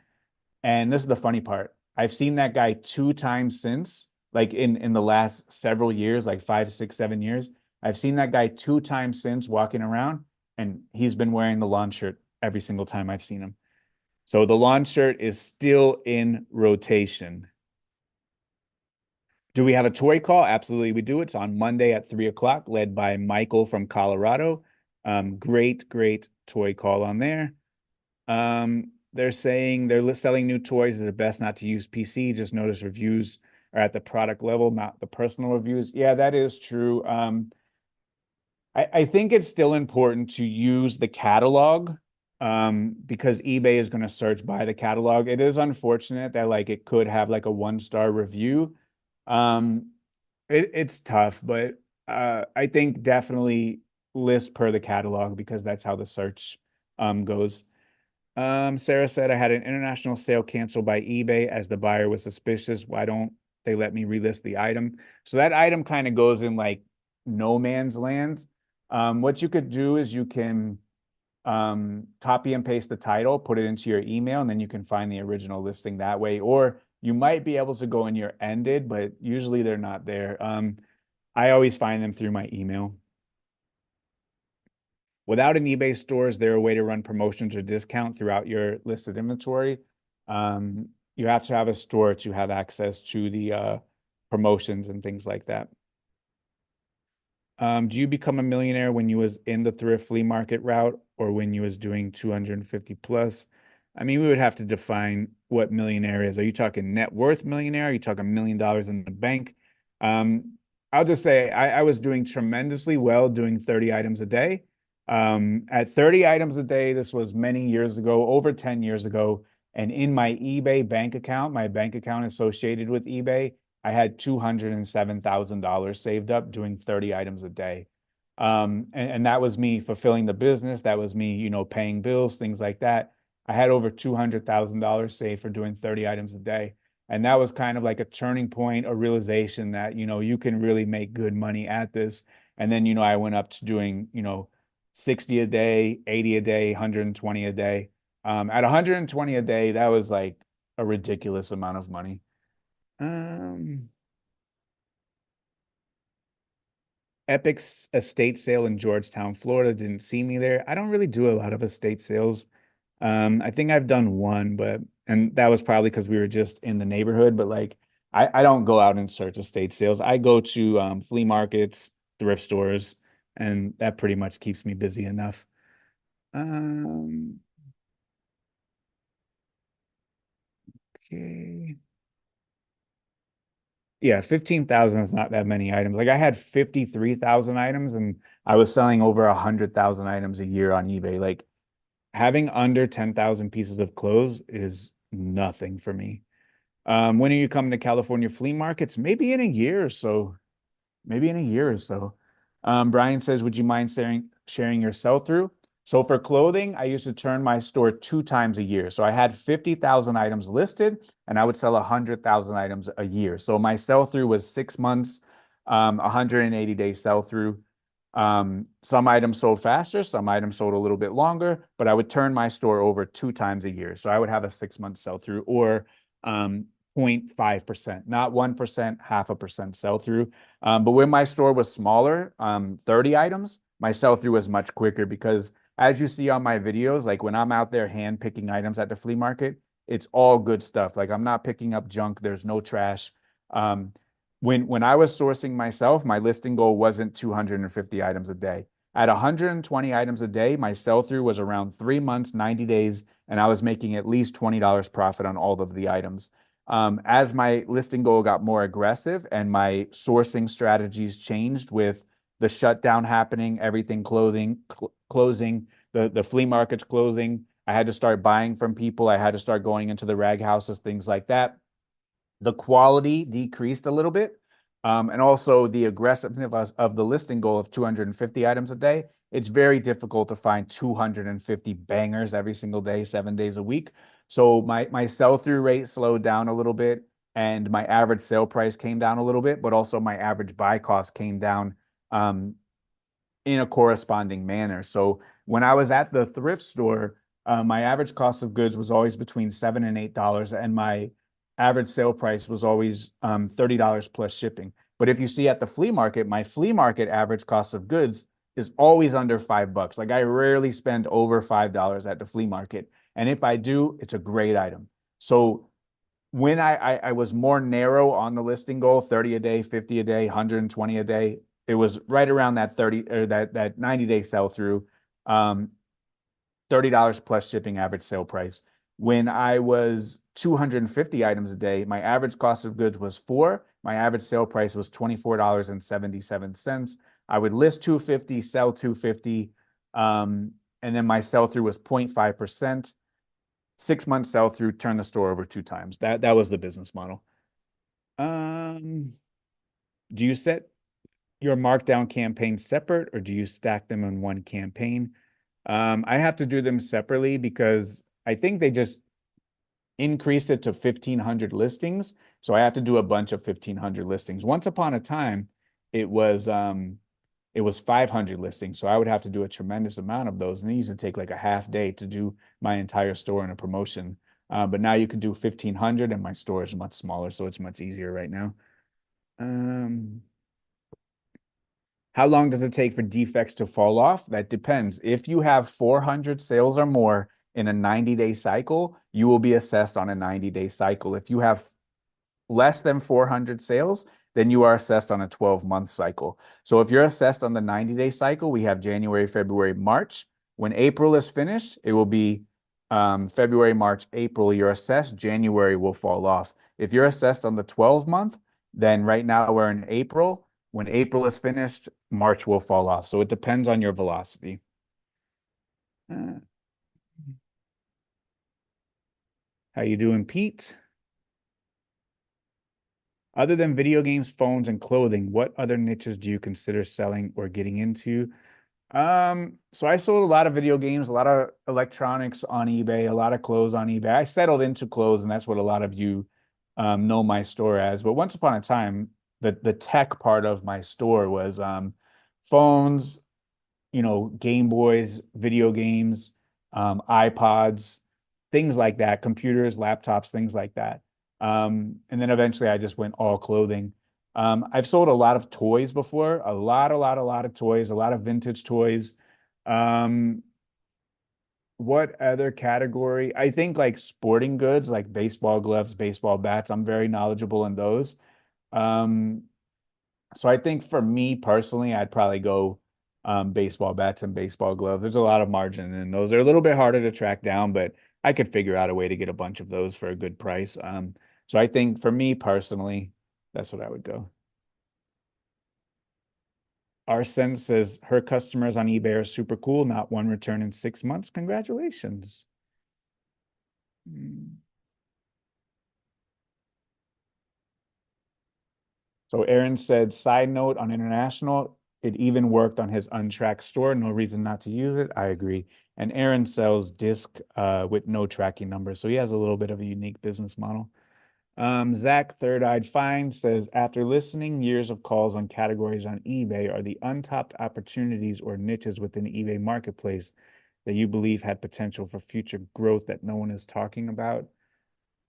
this is the funny part. I've seen that guy two times since, like in the last several years, like 5, 6, 7 years. I've seen that guy two times since walking around, and he's been wearing the lawn shirt every single time I've seen him. So the lawn shirt is still in rotation. Do we have a toy call? Absolutely, we do. It's on Monday at 3 o'clock, led by Michael from Colorado. Great toy call on there. They're saying they're selling new toys. It's best not to use PC. Just notice reviews are at the product level, not the personal reviews. Yeah, that is true. I think it's still important to use the catalog because eBay is going to search by the catalog. It is unfortunate that like it could have like a 1-star review. Um, it's tough, but I think definitely list per the catalog because that's how the search goes. Sarah said I had an international sale canceled by eBay as the buyer was suspicious. Why don't they let me relist the item? So that item kind of goes in like no man's land. What you could do is you can copy and paste the title, put it into your email, and then you can find the original listing that way. Or you might be able to go in your ended, but usually they're not there. I always find them through my email. Without an eBay store, is there a way to run promotions or discount throughout your listed inventory? You have to have a store to have access to the promotions and things like that. Do you become a millionaire when you was in the thrift flea market route or when you was doing 250 plus? I mean, we would have to define what millionaire is. Are you talking net worth millionaire? Are you talking $1 million in the bank? I'll just say I was doing tremendously well doing 30 items a day. At 30 items a day, this was many years ago, over 10 years ago. And in my eBay bank account, my bank account associated with eBay, I had $207,000 saved up doing 30 items a day. And that was me fulfilling the business. That was me, paying bills, things like that. I had over $200,000 saved for doing 30 items a day. And that was kind of like a turning point, a realization that, you can really make good money at this. And then, I went up to doing, 60 a day, 80 a day, 120 a day. At 120 a day, that was like a ridiculous amount of money. Um, Epic's estate sale in Georgetown, Florida didn't see me there. I don't really do a lot of estate sales. I think I've done one, and that was probably because we were just in the neighborhood, but like I don't go out and search estate sales. I go to flea markets, thrift stores, and that pretty much keeps me busy enough. Um, okay. Yeah, 15,000 is not that many items. Like I had 53,000 items and I was selling over 100,000 items a year on eBay. Like having under 10,000 pieces of clothes is nothing for me. When are you coming to California flea markets? Maybe in a year or so. Maybe in a year or so. Brian says, would you mind sharing your sell through? So for clothing, I used to turn my store 2 times a year. So I had 50,000 items listed and I would sell 100,000 items a year. So my sell through was 6 months, 180-day sell through. Some items sold faster, some items sold a little bit longer, but I would turn my store over 2 times a year. So I would have a 6 month sell through or 0.5%, not 1%, 0.5% sell through. But when my store was smaller, 30 items, my sell through was much quicker because as you see on my videos, like when I'm out there hand picking items at the flea market, it's all good stuff. Like I'm not picking up junk. There's no trash. Um, when I was sourcing myself, my listing goal wasn't 250 items a day. At 120 items a day, my sell through was around 3 months, 90 days, and I was making at least $20 profit on all of the items. As my listing goal got more aggressive and my sourcing strategies changed with the shutdown happening, everything closing, the flea markets closing, I had to start buying from people. I had to start going into the rag houses, things like that. The quality decreased a little bit. And also the aggressiveness of the listing goal of 250 items a day. It's very difficult to find 250 bangers every single day, 7 days a week. So my sell-through rate slowed down a little bit and my average sale price came down a little bit, but also my average buy cost came down um, in a corresponding manner. So when I was at the thrift store, my average cost of goods was always between $7 and $8, and my average sale price was always $30 plus shipping. But if you see at the flea market, my flea market average cost of goods is always under $5. Like I rarely spend over $5 at the flea market. And if I do, it's a great item. So when I was more narrow on the listing goal, 30 a day, 50 a day, 120 a day, it was right around that 30 or that 90-day sell through, $30 plus shipping average sale price. When I was 250 items a day, my average cost of goods was 4. My average sale price was $24.77. I would list 250, sell 250, and then my sell through was 0.5%. 6 months sell through, turn the store over 2 times. That was the business model. Do you set your markdown campaign separate or do you stack them in one campaign? I have to do them separately because I think they just increased it to 1,500 listings. So I have to do a bunch of 1,500 listings. Once upon a time, it was 500 listings. So I would have to do a tremendous amount of those. And they used to take like a half day to do my entire store in a promotion. But now you can do 1,500 and my store is much smaller. So it's much easier right now. How long does it take for defects to fall off? That depends. If you have 400 sales or more in a 90-day cycle, you will be assessed on a 90-day cycle. If you have less than 400 sales, then you are assessed on a 12-month cycle. So if you're assessed on the 90-day cycle, we have January, February, March. When April is finished, it will be February, March, April. You're assessed, January will fall off. If you're assessed on the 12-month, then right now we're in April. When April is finished, March will fall off. So it depends on your velocity. How you doing, Pete? Other than video games, phones, and clothing, what other niches do you consider selling or getting into? So I sold a lot of video games, a lot of electronics on eBay, a lot of clothes on eBay. I settled into clothes, and that's what a lot of you know my store as. But once upon a time, the tech part of my store was phones, Game Boys, video games, iPods, things like that, computers, laptops, things like that. And then eventually I just went all clothing. I've sold a lot of toys before, a lot of toys, a lot of vintage toys. Um, what other category? I think like sporting goods, like baseball gloves, baseball bats. I'm very knowledgeable in those. Um, so I think for me personally, I'd probably go baseball bats and baseball gloves. There's a lot of margin in those. They're a little bit harder to track down, but I could figure out a way to get a bunch of those for a good price. So I think for me personally, that's what I would go. Our sense says her customers on eBay are super cool. Not one return in 6 months. Congratulations. Mm. So Aaron said, side note on international, it even worked on his untracked store. No reason not to use it. I agree. And Aaron sells disc with no tracking number. So he has a little bit of a unique business model. Zach Third Eyed Find says, after listening years of calls on categories on eBay, are the untapped opportunities or niches within the eBay marketplace that you believe had potential for future growth that no one is talking about?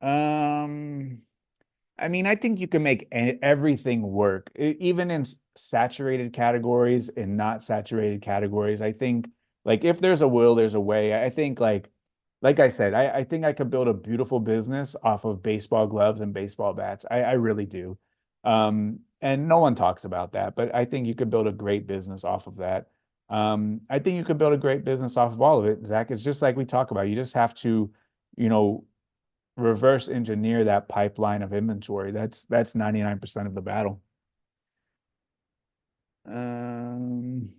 Um, I mean, I think you can make everything work, even in saturated categories and not saturated categories. I think like if there's a will, there's a way. I think like I said, I think I could build a beautiful business off of baseball gloves and baseball bats. I really do. And no one talks about that, but I think you could build a great business off of that. I think you could build a great business off of all of it, Zach. It's just like we talk about. You just have to, you know, reverse engineer that pipeline of inventory. That's 99% of the battle. Um,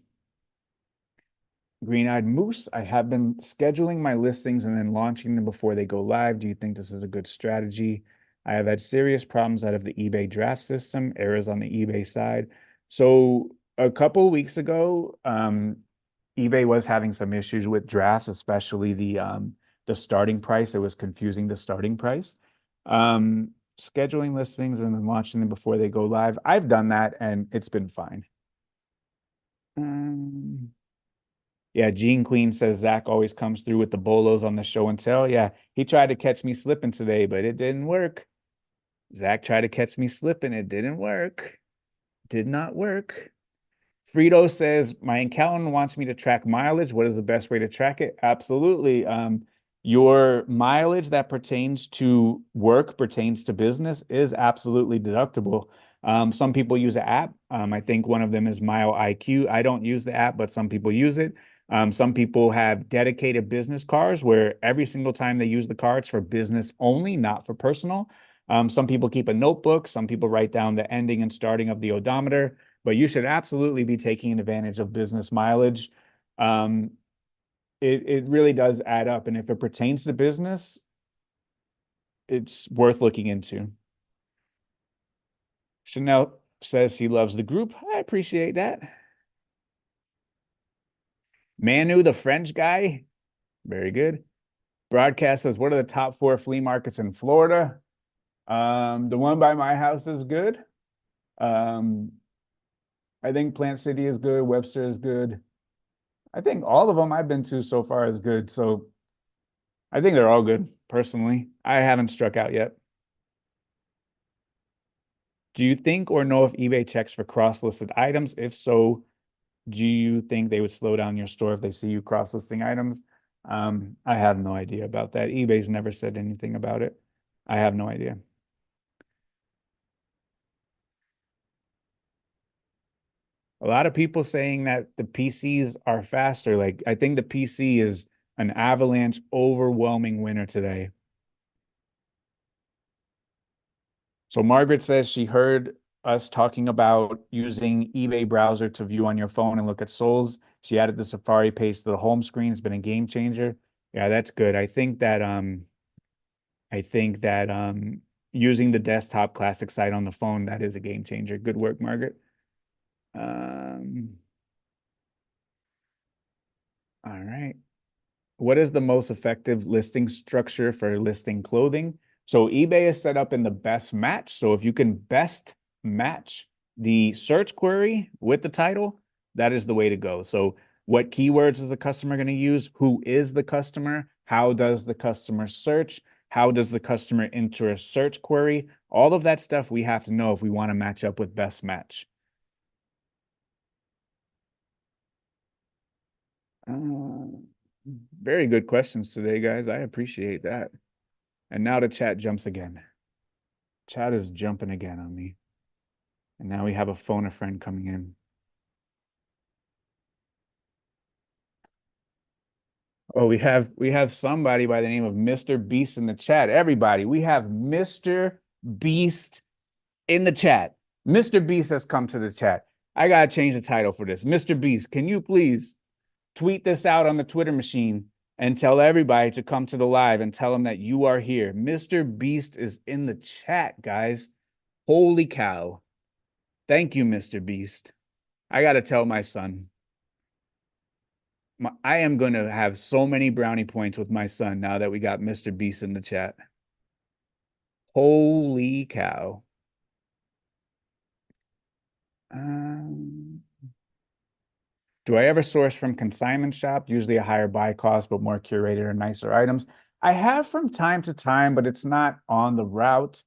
Green-eyed Moose, I have been scheduling my listings and then launching them before they go live. Do you think this is a good strategy? I have had serious problems out of the eBay draft system, errors on the eBay side. So a couple of weeks ago, eBay was having some issues with drafts, especially the starting price. It was confusing the starting price. Scheduling listings and then launching them before they go live. I've done that and it's been fine. Um, yeah, Gene Queen says Zach always comes through with the bolos on the show and tell. Yeah, he tried to catch me slipping today, but it didn't work. Zach tried to catch me slipping. It didn't work. Did not work. Frito says, my accountant wants me to track mileage. What is the best way to track it? Absolutely. Your mileage that pertains to work, pertains to business, is absolutely deductible. Some people use an app. I think one of them is Mile IQ. I don't use the app, but some people use it. Some people have dedicated business cards where every single time they use the cards for business only, not for personal. Some people keep a notebook. Some people write down the ending and starting of the odometer, but you should absolutely be taking advantage of business mileage. Um, it really does add up. And if it pertains to business, it's worth looking into. Chanel says he loves the group. I appreciate that. Manu, the French guy, very good. Broadcast says, what are the top four flea markets in Florida? The one by my house is good. Um, I think Plant City is good. Webster is good. I think all of them I've been to so far is good. So I think they're all good, personally. I haven't struck out yet. Do you think or know if eBay checks for cross-listed items? If so, do you think they would slow down your store if they see you cross-listing items? I have no idea about that. eBay's never said anything about it. I have no idea. A lot of people saying that the PCs are faster. Like, I think the PC is an avalanche overwhelming winner today. So Margaret says she heard us talking about using eBay browser to view on your phone and look at souls. She added the Safari page to the home screen. It's been a game changer. Yeah, that's good. I think that using the desktop classic site on the phone, that is a game changer. Good work, Margaret. Um, all right. What is the most effective listing structure for listing clothing? So eBay is set up in the best match. So if you can best match the search query with the title, that is the way to go. So what keywords is the customer going to use? Who is the customer? How does the customer search? How does the customer enter a search query? All of that stuff we have to know if we want to match up with best match. Uh, Very good questions today, guys. I appreciate that. And now the chat jumps again. Chat is jumping again on me. And now we have a phone a friend coming in. Oh, we have somebody by the name of Mr. Beast in the chat. Everybody, we have Mr. Beast in the chat. Mr. Beast has come to the chat. I gotta change the title for this. Mr. Beast, can you please tweet this out on the Twitter machine and tell everybody to come to the live and tell them that you are here. Mr. Beast is in the chat, guys. Holy cow. Thank you, Mr. Beast. I got to tell my son. I am going to have so many brownie points with my son now that we got Mr. Beast in the chat. Holy cow. Do I ever source from consignment shop? Usually a higher buy cost, but more curated and nicer items. I have from time to time, but it's not on the route.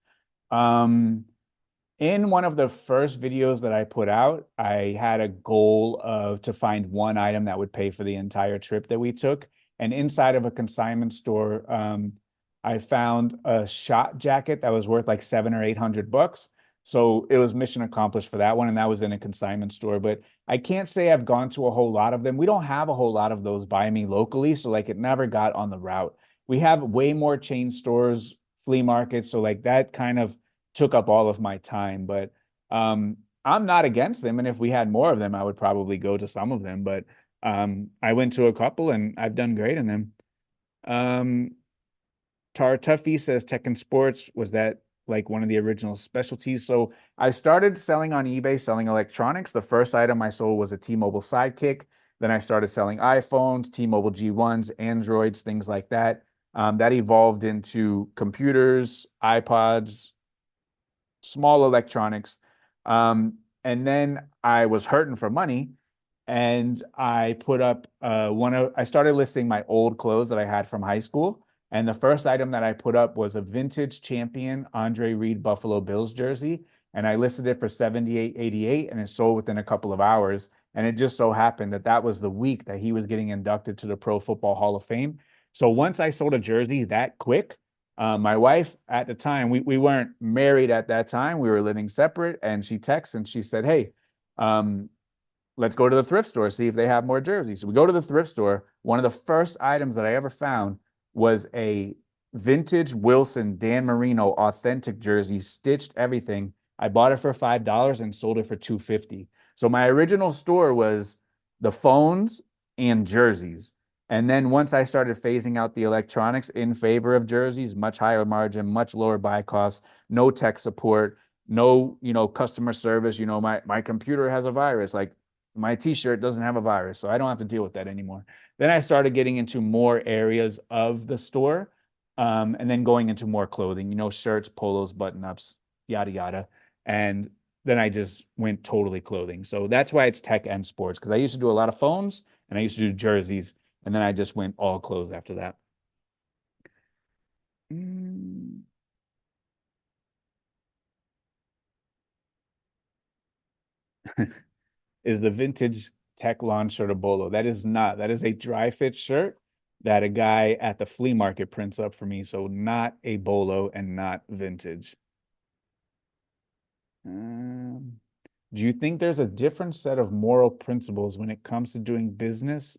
In one of the first videos that I put out, I had a goal of to find one item that would pay for the entire trip that we took. And inside of a consignment store, I found a shot jacket that was worth like 700 or 800 bucks. So it was mission accomplished for that one, and that was in a consignment store. But I can't say I've gone to a whole lot of them. We don't have a whole lot of those by me locally, so like it never got on the route. We have way more chain stores, flea markets, so like that kind of took up all of my time. But I'm not against them, and if we had more of them, I would probably go to some of them. But I went to a couple, and I've done great in them. Tar Tuffy says Tech and Sports, was that like one of the original specialties? So I started selling on eBay, selling electronics. The first item I sold was a T-Mobile Sidekick. Then I started selling iPhones, T-Mobile G1s, Androids, things like that. That evolved into computers, iPods, small electronics. And then I was hurting for money, and I put up I started listing my old clothes that I had from high school. And the first item that I put up was a vintage champion Andre Reed Buffalo Bills jersey. And I listed it for $78.88, and it sold within a couple of hours. And it just so happened that that was the week that he was getting inducted to the Pro Football Hall of Fame. So once I sold a jersey that quick, my wife at the time, we weren't married at that time. We were living separate. And she texted and she said, hey, let's go to the thrift store, see if they have more jerseys. So we go to the thrift store. One of the first items that I ever found was a vintage Wilson Dan Marino authentic jersey, stitched everything. I bought it for $5 and sold it for $2.50. So my original store was the phones and jerseys. And then once I started phasing out the electronics in favor of jerseys, much higher margin, much lower buy costs, no tech support, no, customer service. My computer has a virus. Like my t-shirt doesn't have a virus, so I don't have to deal with that anymore. Then I started getting into more areas of the store, and then going into more clothing, shirts, polos, button-ups, yada, yada. And then I just went totally clothing. So that's why it's tech and sports, because I used to do a lot of phones and I used to do jerseys, and then I just went all clothes after that. Is the vintage tech lawn shirt a bolo? That is not. That is a dry fit shirt that a guy at the flea market prints up for me. So not a bolo and not vintage. Do you think there's a different set of moral principles when it comes to doing business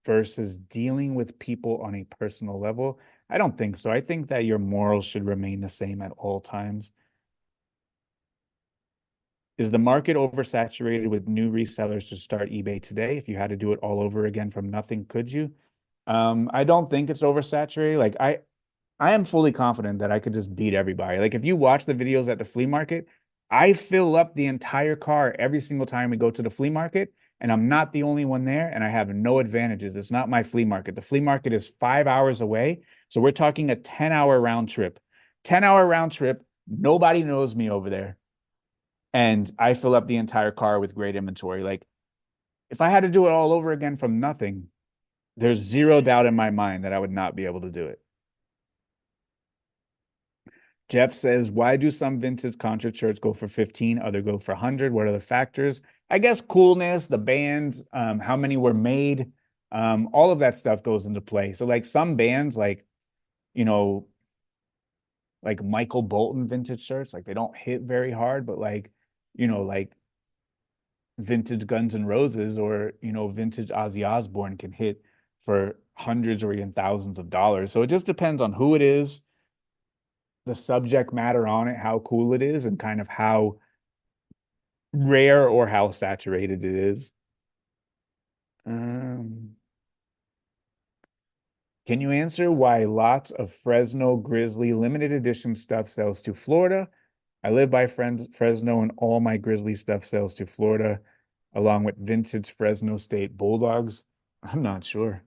versus dealing with people on a personal level? I don't think so. I think that your morals should remain the same at all times. Is the market oversaturated with new resellers to start eBay today? If you had to do it all over again from nothing, could you? I don't think it's oversaturated. Like I am fully confident that I could just beat everybody. Like if you watch the videos at the flea market, I fill up the entire car every single time we go to the flea market, and I'm not the only one there, and I have no advantages. It's not my flea market. The flea market is 5 hours away. So we're talking a 10-hour round trip. 10-hour round trip. Nobody knows me over there. And I fill up the entire car with great inventory. Like, if I had to do it all over again from nothing, there's zero doubt in my mind that I would not be able to do it. Jeff says, why do some vintage concert shirts go for 15, other go for 100? What are the factors? I guess coolness, the bands, how many were made, all of that stuff goes into play. So like some bands, like, you know, like Michael Bolton vintage shirts, like they don't hit very hard, but like, like vintage Guns N' Roses or, vintage Ozzy Osbourne can hit for hundreds or even thousands of dollars. So it just depends on who it is, the subject matter on it, how cool it is, and kind of how rare or how saturated it is. Um, can you answer why lots of Fresno Grizzly limited edition stuff sells to Florida? I live by Fresno, and all my Grizzly stuff sells to Florida, along with vintage Fresno State Bulldogs. I'm not sure.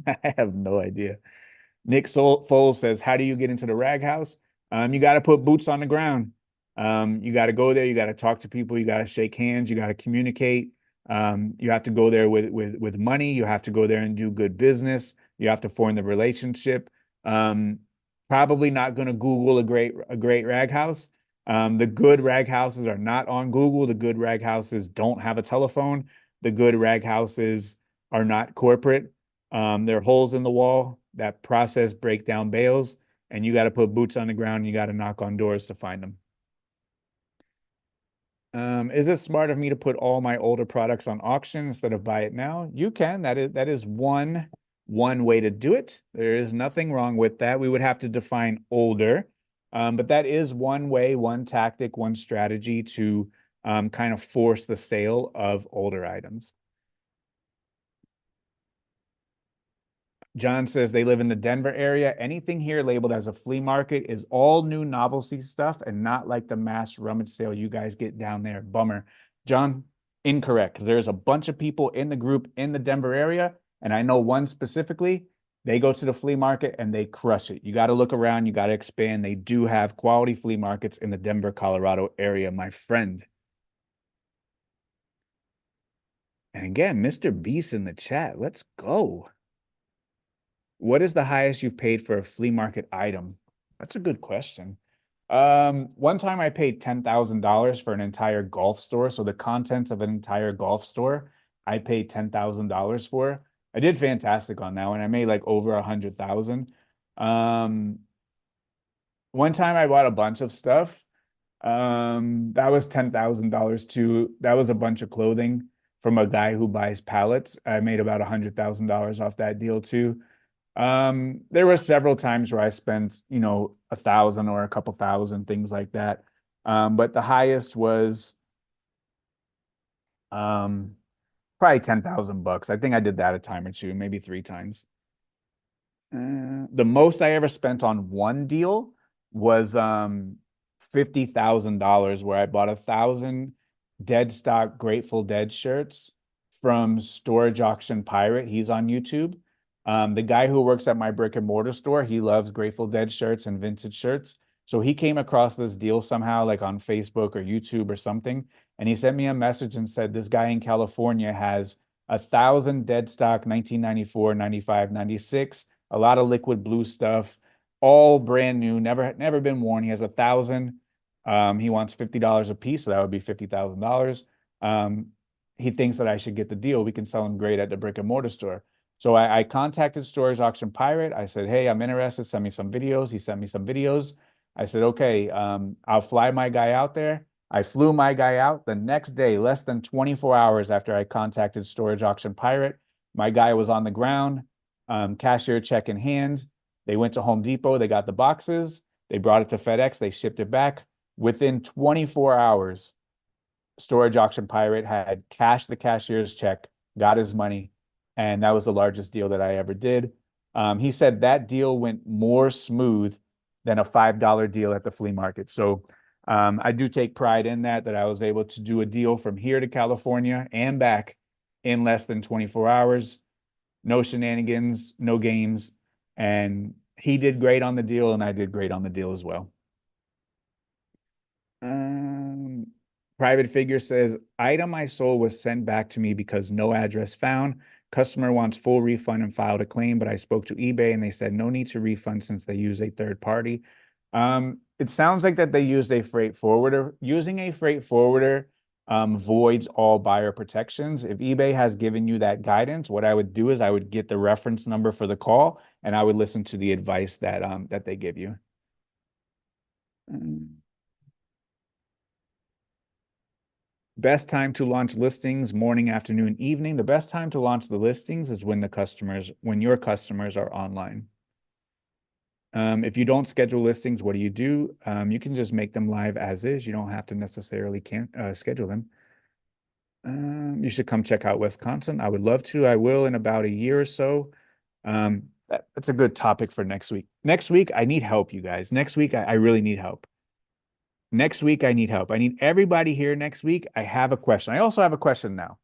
I have no idea. Nick Foles says, how do you get into the rag house? You got to put boots on the ground. You got to go there. You got to talk to people. You got to shake hands. You got to communicate. You have to go there with money. You have to go there and do good business. You have to form the relationship. Probably not going to Google a great rag house. The good rag houses are not on Google. The good rag houses don't have a telephone. The good rag houses are not corporate. There are holes in the wall that process break down bales, and you got to put boots on the ground. And you got to knock on doors to find them. Is it smart of me to put all my older products on auction instead of buy it now? You can. That is one way to do it. There is nothing wrong with that. We would have to define older, but that is one way, one tactic, one strategy to kind of force the sale of older items. John says they live in the Denver area. Anything here labeled as a flea market is all new novelty stuff and not like the mass rummage sale you guys get down there. Bummer. John, incorrect, because there's a bunch of people in the group in the Denver area, and I know one specifically. They go to the flea market and they crush it. You got to look around. You got to expand. They do have quality flea markets in the Denver, Colorado area, my friend. And again, Mr. Beast in the chat. Let's go. What is the highest you've paid for a flea market item? That's a good question. One time I paid $10,000 for an entire golf store. So the contents of an entire golf store, I paid $10,000 for. I did fantastic on that one. I made like over 100,000. One time I bought a bunch of stuff. That was $10,000 too. That was a bunch of clothing from a guy who buys pallets. I made about $100,000 off that deal too. There were several times where I spent, 1,000 or a couple thousand, things like that. But the highest was probably $10,000. I think I did that a time or two, maybe 3 times. The most I ever spent on one deal was $50,000, where I bought 1,000 dead stock Grateful Dead shirts from Storage Auction Pirate. He's on YouTube. The guy who works at my brick and mortar store, he loves Grateful Dead shirts and vintage shirts. So he came across this deal somehow, like on Facebook or YouTube or something. And he sent me a message and said, this guy in California has 1,000 dead stock 1994, 95, 96, a lot of liquid blue stuff, all brand new, never been worn. He has 1,000. He wants $50 a piece, so that would be $50,000. He thinks that I should get the deal. We can sell him great at the brick and mortar store. So I contacted Storage Auction Pirate. I said, hey, I'm interested. Send me some videos. He sent me some videos. I said, okay, I'll fly my guy out there. I flew my guy out the next day, less than 24 hours after I contacted Storage Auction Pirate. My guy was on the ground, cashier check in hand. They went to Home Depot. They got the boxes. They brought it to FedEx. They shipped it back. Within 24 hours, Storage Auction Pirate had cashed the cashier's check, got his money, and that was the largest deal that I ever did. He said that deal went more smooth than a $5 deal at the flea market. So I do take pride in that I was able to do a deal from here to California and back in less than 24 hours. No shenanigans, no games. And he did great on the deal, and I did great on the deal as well. Um, Private figure says, item I sold was sent back to me because no address found. Customer wants full refund and filed a claim, but I spoke to eBay and they said no need to refund since they use a third party. It sounds like that they used a freight forwarder. Using a freight forwarder voids all buyer protections. If eBay has given you that guidance, what I would do is I would get the reference number for the call and I would listen to the advice that they give you. Best time to launch listings, morning, afternoon, evening. The best time to launch the listings is when your customers are online. If you don't schedule listings, what do? You can just make them live as is. You don't have to necessarily schedule them. You should come check out Wisconsin. I would love to. I will in about a year or so. That's a good topic for next week. Next week, I need help, you guys. Next week, I really need help. Next week, I need help. I need everybody here next week. I have a question. I also have a question now.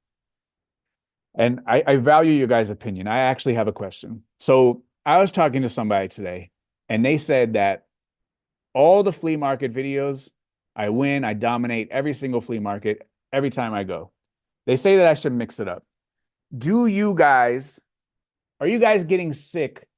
And I value your guys' opinion. I actually have a question. So I was talking to somebody today, and they said that all the flea market videos, I win, I dominate every single flea market every time I go. They say that I should mix it up. Are you guys getting sick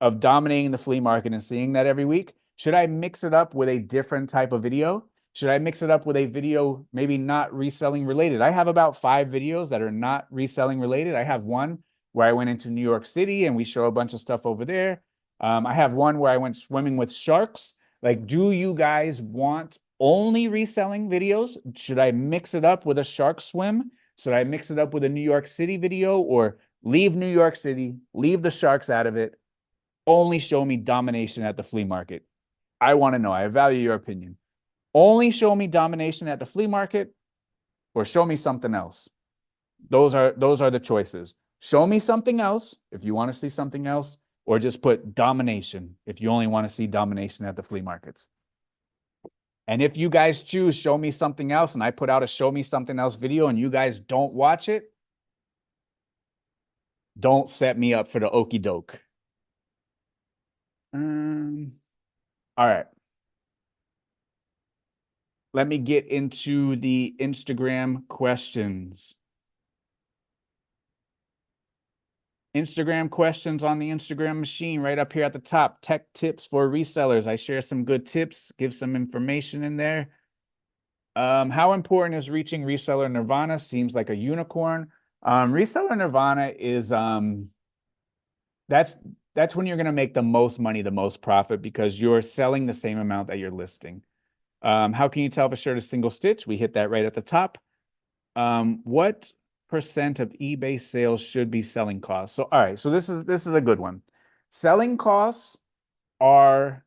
of dominating the flea market and seeing that every week? Should I mix it up with a different type of video? Should I mix it up with a video maybe not reselling related? I have about 5 videos that are not reselling related. I have one where I went into New York City and we show a bunch of stuff over there. I have one where I went swimming with sharks. Like, do you guys want only reselling videos? Should I mix it up with a shark swim? Should I mix it up with a New York City video, or leave New York City, leave the sharks out of it, only show me domination at the flea market? I want to know. I value your opinion. Only show me domination at the flea market, or show me something else. Those are the choices. Show me something else if you want to see something else, or just put domination if you only want to see domination at the flea markets. And if you guys choose show me something else and I put out a show me something else video and you guys don't watch it, don't set me up for the okie doke. All right. Let me get into the Instagram questions. Instagram questions on the Instagram machine right up here at the top. Tech tips for resellers. I share some good tips, give some information in there. How important is reaching reseller nirvana? Seems like a unicorn. Reseller nirvana is that's when you're going to make the most money, the most profit, because you're selling the same amount that you're listing. How can you tell if a shirt is single stitch? We hit that right at the top. What percent of eBay sales should be selling costs? So, all right, so this is a good one. Selling costs are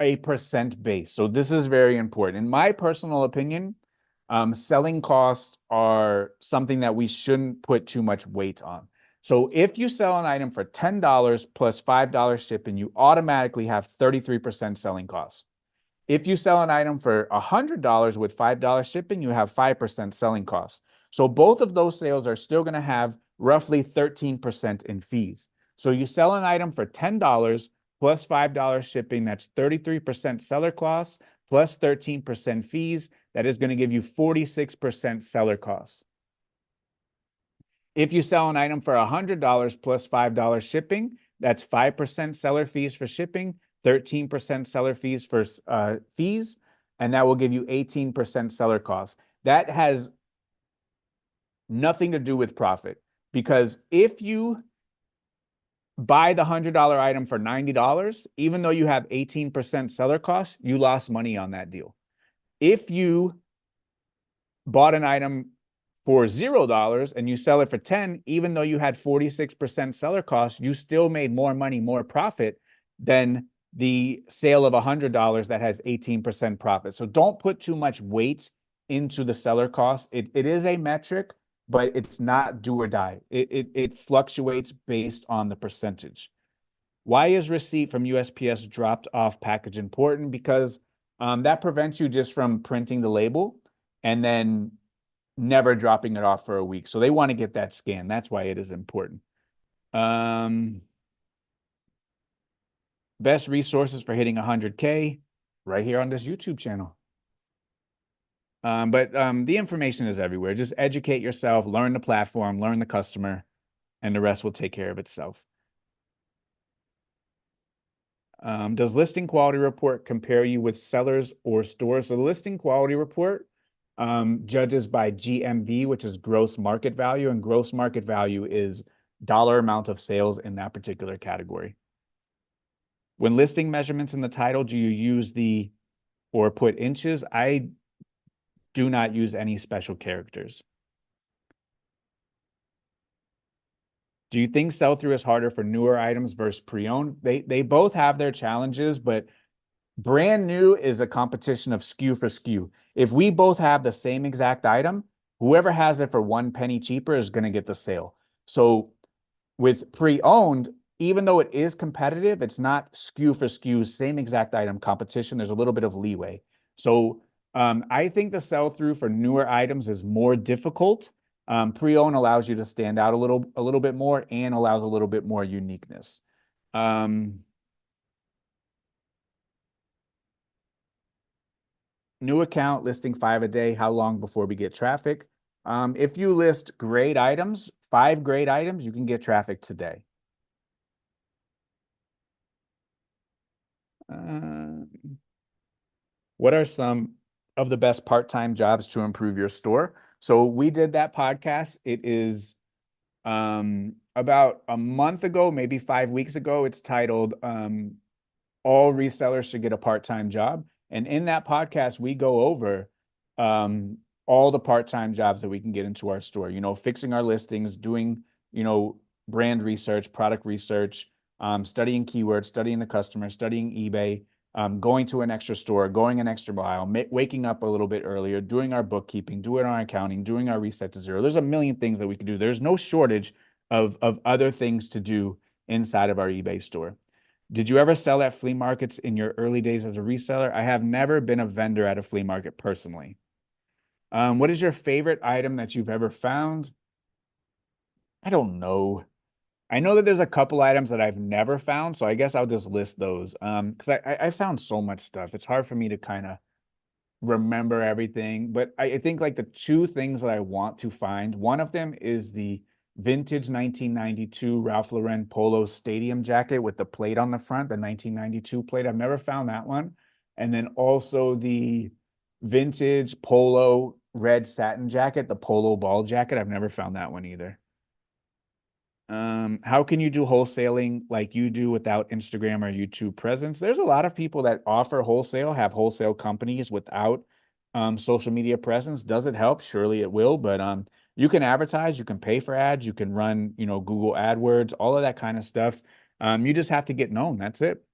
a percent base. So this is very important. In my personal opinion, selling costs are something that we shouldn't put too much weight on. So if you sell an item for $10 plus $5 shipping, you automatically have 33% selling costs. If you sell an item for $100 with $5 shipping, you have 5% selling costs. So both of those sales are still going to have roughly 13% in fees. So you sell an item for $10 plus $5 shipping, that's 33% seller costs plus 13% fees. That is going to give you 46% seller costs. If you sell an item for $100 plus $5 shipping, that's 5% seller fees for shipping, 13% seller fees for fees, and that will give you 18% seller costs. That has nothing to do with profit, because if you buy the $100 item for $90, even though you have 18% seller costs, you lost money on that deal. If you bought an item for $0 and you sell it for 10, even though you had 46% seller costs, you still made more money, more profit than the sale of $100 that has 18% profit. So don't put too much weight into the seller cost. It is a metric, but it's not do or die. It fluctuates based on the percentage. Why is receipt from USPS dropped off package important? Because That prevents you just from printing the label and then never dropping it off for a week. So they want to get that scan. That's why it is important. Best resources for hitting 100K right here on this YouTube channel. But the information is everywhere. Just educate yourself, learn the platform, learn the customer, and the rest will take care of itself. Does listing quality report compare you with sellers or stores? So the listing quality report judges by GMV, which is gross market value, and gross market value is dollar amount of sales in that particular category. When listing measurements in the title, do you use the or put inches? I do not use any special characters. Do you think sell-through is harder for newer items versus pre-owned? They both have their challenges, but brand new is a competition of SKU for SKU. If we both have the same exact item, whoever has it for 1 penny cheaper is going to get the sale. So with pre-owned, even though it is competitive, it's not SKU for SKU, same exact item competition. There's a little bit of leeway. So I think the sell-through for newer items is more difficult. Pre-owned allows you to stand out a little bit more and allows a little bit more uniqueness. New account listing 5 a day. How long before we get traffic? If you list great items, 5 great items, you can get traffic today. What are some of the best part-time jobs to improve your store? So we did that podcast. It is about a month ago, maybe 5 weeks ago. It's titled All Resellers Should Get a Part-Time Job. And in that podcast, we go over all the part-time jobs that we can get into our store, fixing our listings, doing, brand research, product research, studying keywords, studying the customer, studying eBay, going to an extra store, going an extra mile, waking up a little bit earlier, doing our bookkeeping, doing our accounting, doing our reset to zero. There's a million things that we can do. There's no shortage of other things to do inside of our eBay store. Did you ever sell at flea markets in your early days as a reseller? I have never been a vendor at a flea market personally. What is your favorite item that you've ever found? I don't know. I know that there's a couple items that I've never found, so I guess I'll just list those. Because I found so much stuff. It's hard for me to kind of remember everything. But I think like the 2 things that I want to find, one of them is the vintage 1992 Ralph Lauren Polo Stadium jacket with the plate on the front, the 1992 plate. I've never found that one. And then also the vintage Polo red satin jacket, the Polo ball jacket. I've never found that one either. How can you do wholesaling like you do without Instagram or YouTube presence? There's a lot of people that offer wholesale, have wholesale companies without social media presence. Does it help? Surely it will, but you can advertise, you can pay for ads, you can run, Google AdWords, all of that kind of stuff. You just have to get known. That's it.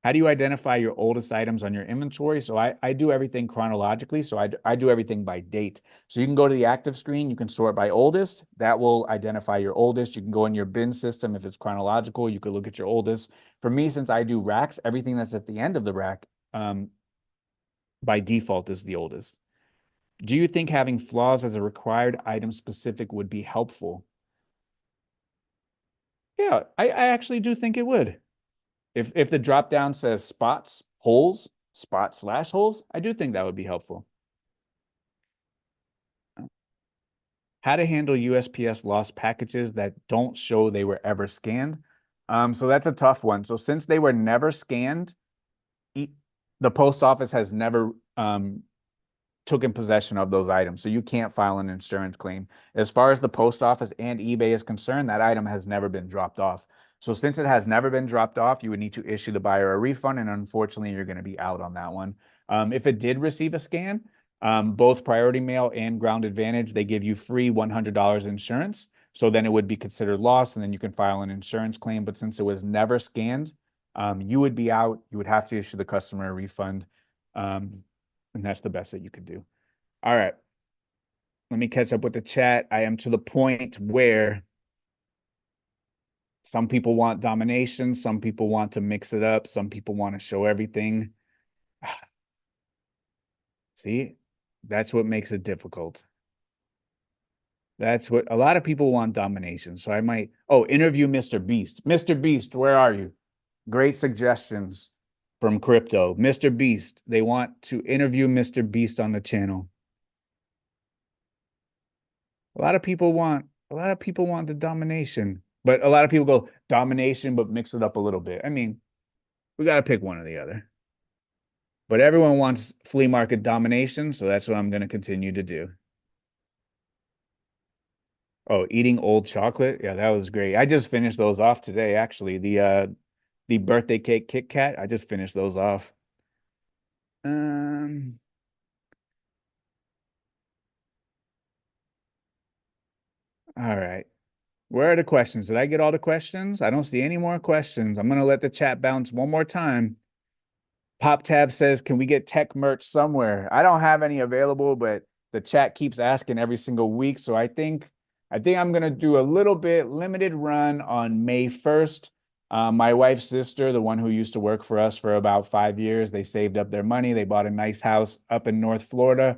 How do you identify your oldest items on your inventory? So I do everything chronologically. So I do everything by date. So you can go to the active screen. You can sort by oldest. That will identify your oldest. You can go in your bin system. If it's chronological, you could look at your oldest. For me, since I do racks, everything that's at the end of the rack by default is the oldest. Do you think having flaws as a required item specific would be helpful? Yeah, I actually do think it would. If the drop down says spots, holes, spot/holes, I do think that would be helpful. How to handle USPS lost packages that don't show they were ever scanned. So that's a tough one. So since they were never scanned, the post office has never took possession of those items. So you can't file an insurance claim. As far as the post office and eBay is concerned, that item has never been dropped off. So since it has never been dropped off, you would need to issue the buyer a refund, and unfortunately, you're going to be out on that one. If it did receive a scan, both Priority Mail and Ground Advantage, they give you free $100 insurance. So then it would be considered lost, and then you can file an insurance claim. But since it was never scanned, you would be out. You would have to issue the customer a refund. And that's the best that you could do. All right. Let me catch up with the chat. I am to the point where some people want domination. Some people want to mix it up. Some people want to show everything. See, that's what makes it difficult. That's what a lot of people want domination. So I might, oh, interview Mr. Beast. Mr. Beast, where are you? Great suggestions from crypto. Mr. Beast, they want to interview Mr. Beast on the channel. A lot of people want the domination, but a lot of people go domination, but mix it up a little bit. I mean, we got to pick one or the other. But everyone wants flea market domination, so that's what I'm going to continue to do. Oh, eating old chocolate. Yeah, that was great. I just finished those off today, actually. The birthday cake Kit Kat. I just finished those off. Um, all right. Where are the questions? Did I get all the questions? I don't see any more questions. I'm gonna let the chat bounce one more time. Pop Tab says, can we get tech merch somewhere? I don't have any available, but the chat keeps asking every single week. So I think I'm gonna do a little bit limited run on May 1st. My wife's sister, the one who used to work for us for about 5 years, they saved up their money. They bought a nice house up in North Florida.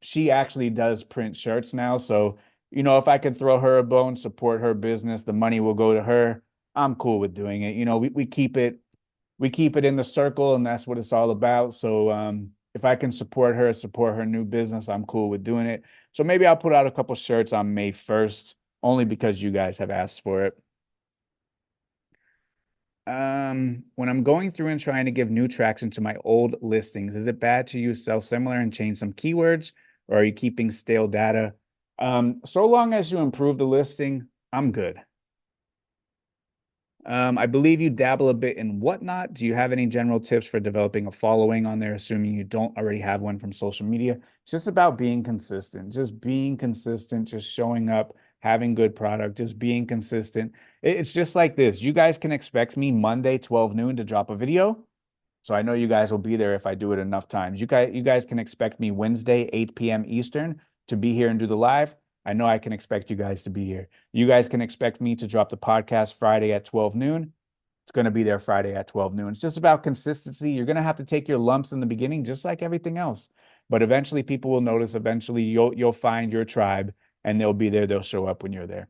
She actually does print shirts now. So, if I can throw her a bone, support her business, the money will go to her. I'm cool with doing it. We keep it in the circle, and that's what it's all about. So if I can support her new business, I'm cool with doing it. So maybe I'll put out a couple shirts on May 1st, only because you guys have asked for it. When I'm going through and trying to give new traction to my old listings, is it bad to use sell similar and change some keywords, or are you keeping stale data? So long as you improve the listing, I'm good. I believe you dabble a bit in Whatnot. Do you have any general tips for developing a following on there, assuming you don't already have one from social media? It's just about being consistent, just showing up, having good product, just being consistent. It's just like this. You guys can expect me Monday, 12 noon to drop a video. So I know you guys will be there if I do it enough times. You guys can expect me Wednesday, 8 p.m. Eastern to be here and do the live. I know I can expect you guys to be here. You guys can expect me to drop the podcast Friday at 12 noon. It's going to be there Friday at 12 noon. It's just about consistency. You're going to have to take your lumps in the beginning, just like everything else. But eventually people will notice. Eventually you'll find your tribe, and they'll be there. They'll show up when you're there.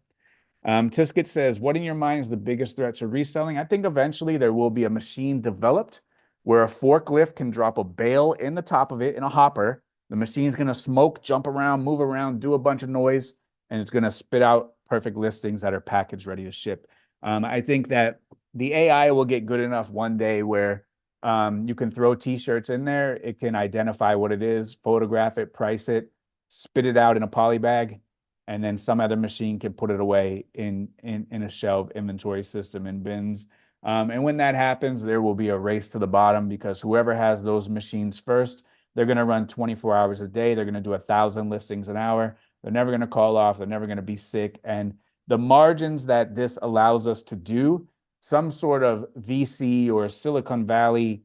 Tisket says, what in your mind is the biggest threat to reselling? I think eventually there will be a machine developed where a forklift can drop a bale in the top of it in a hopper. The machine's going to smoke, jump around, move around, do a bunch of noise, and it's going to spit out perfect listings that are packaged ready to ship. I think that the AI will get good enough one day where you can throw t-shirts in there. It can identify what it is, photograph it, price it, spit it out in a poly bag, and then some other machine can put it away in a shelf inventory system in bins. And when that happens, there will be a race to the bottom, because whoever has those machines first, they're going to run 24 hours a day. They're going to do 1,000 listings an hour. They're never going to call off. They're never going to be sick. And the margins that this allows us to do, some sort of VC or Silicon Valley,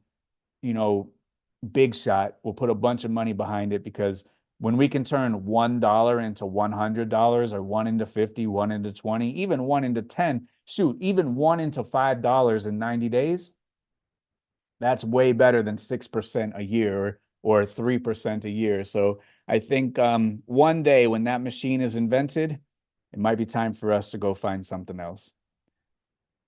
you know, big shot will put a bunch of money behind it, because when we can turn $1 into $100, or one into 50, one into 20, even one into 10, shoot, even one into $5 in 90 days, that's way better than 6% a year, or 3% a year. So I think one day when that machine is invented, it might be time for us to go find something else.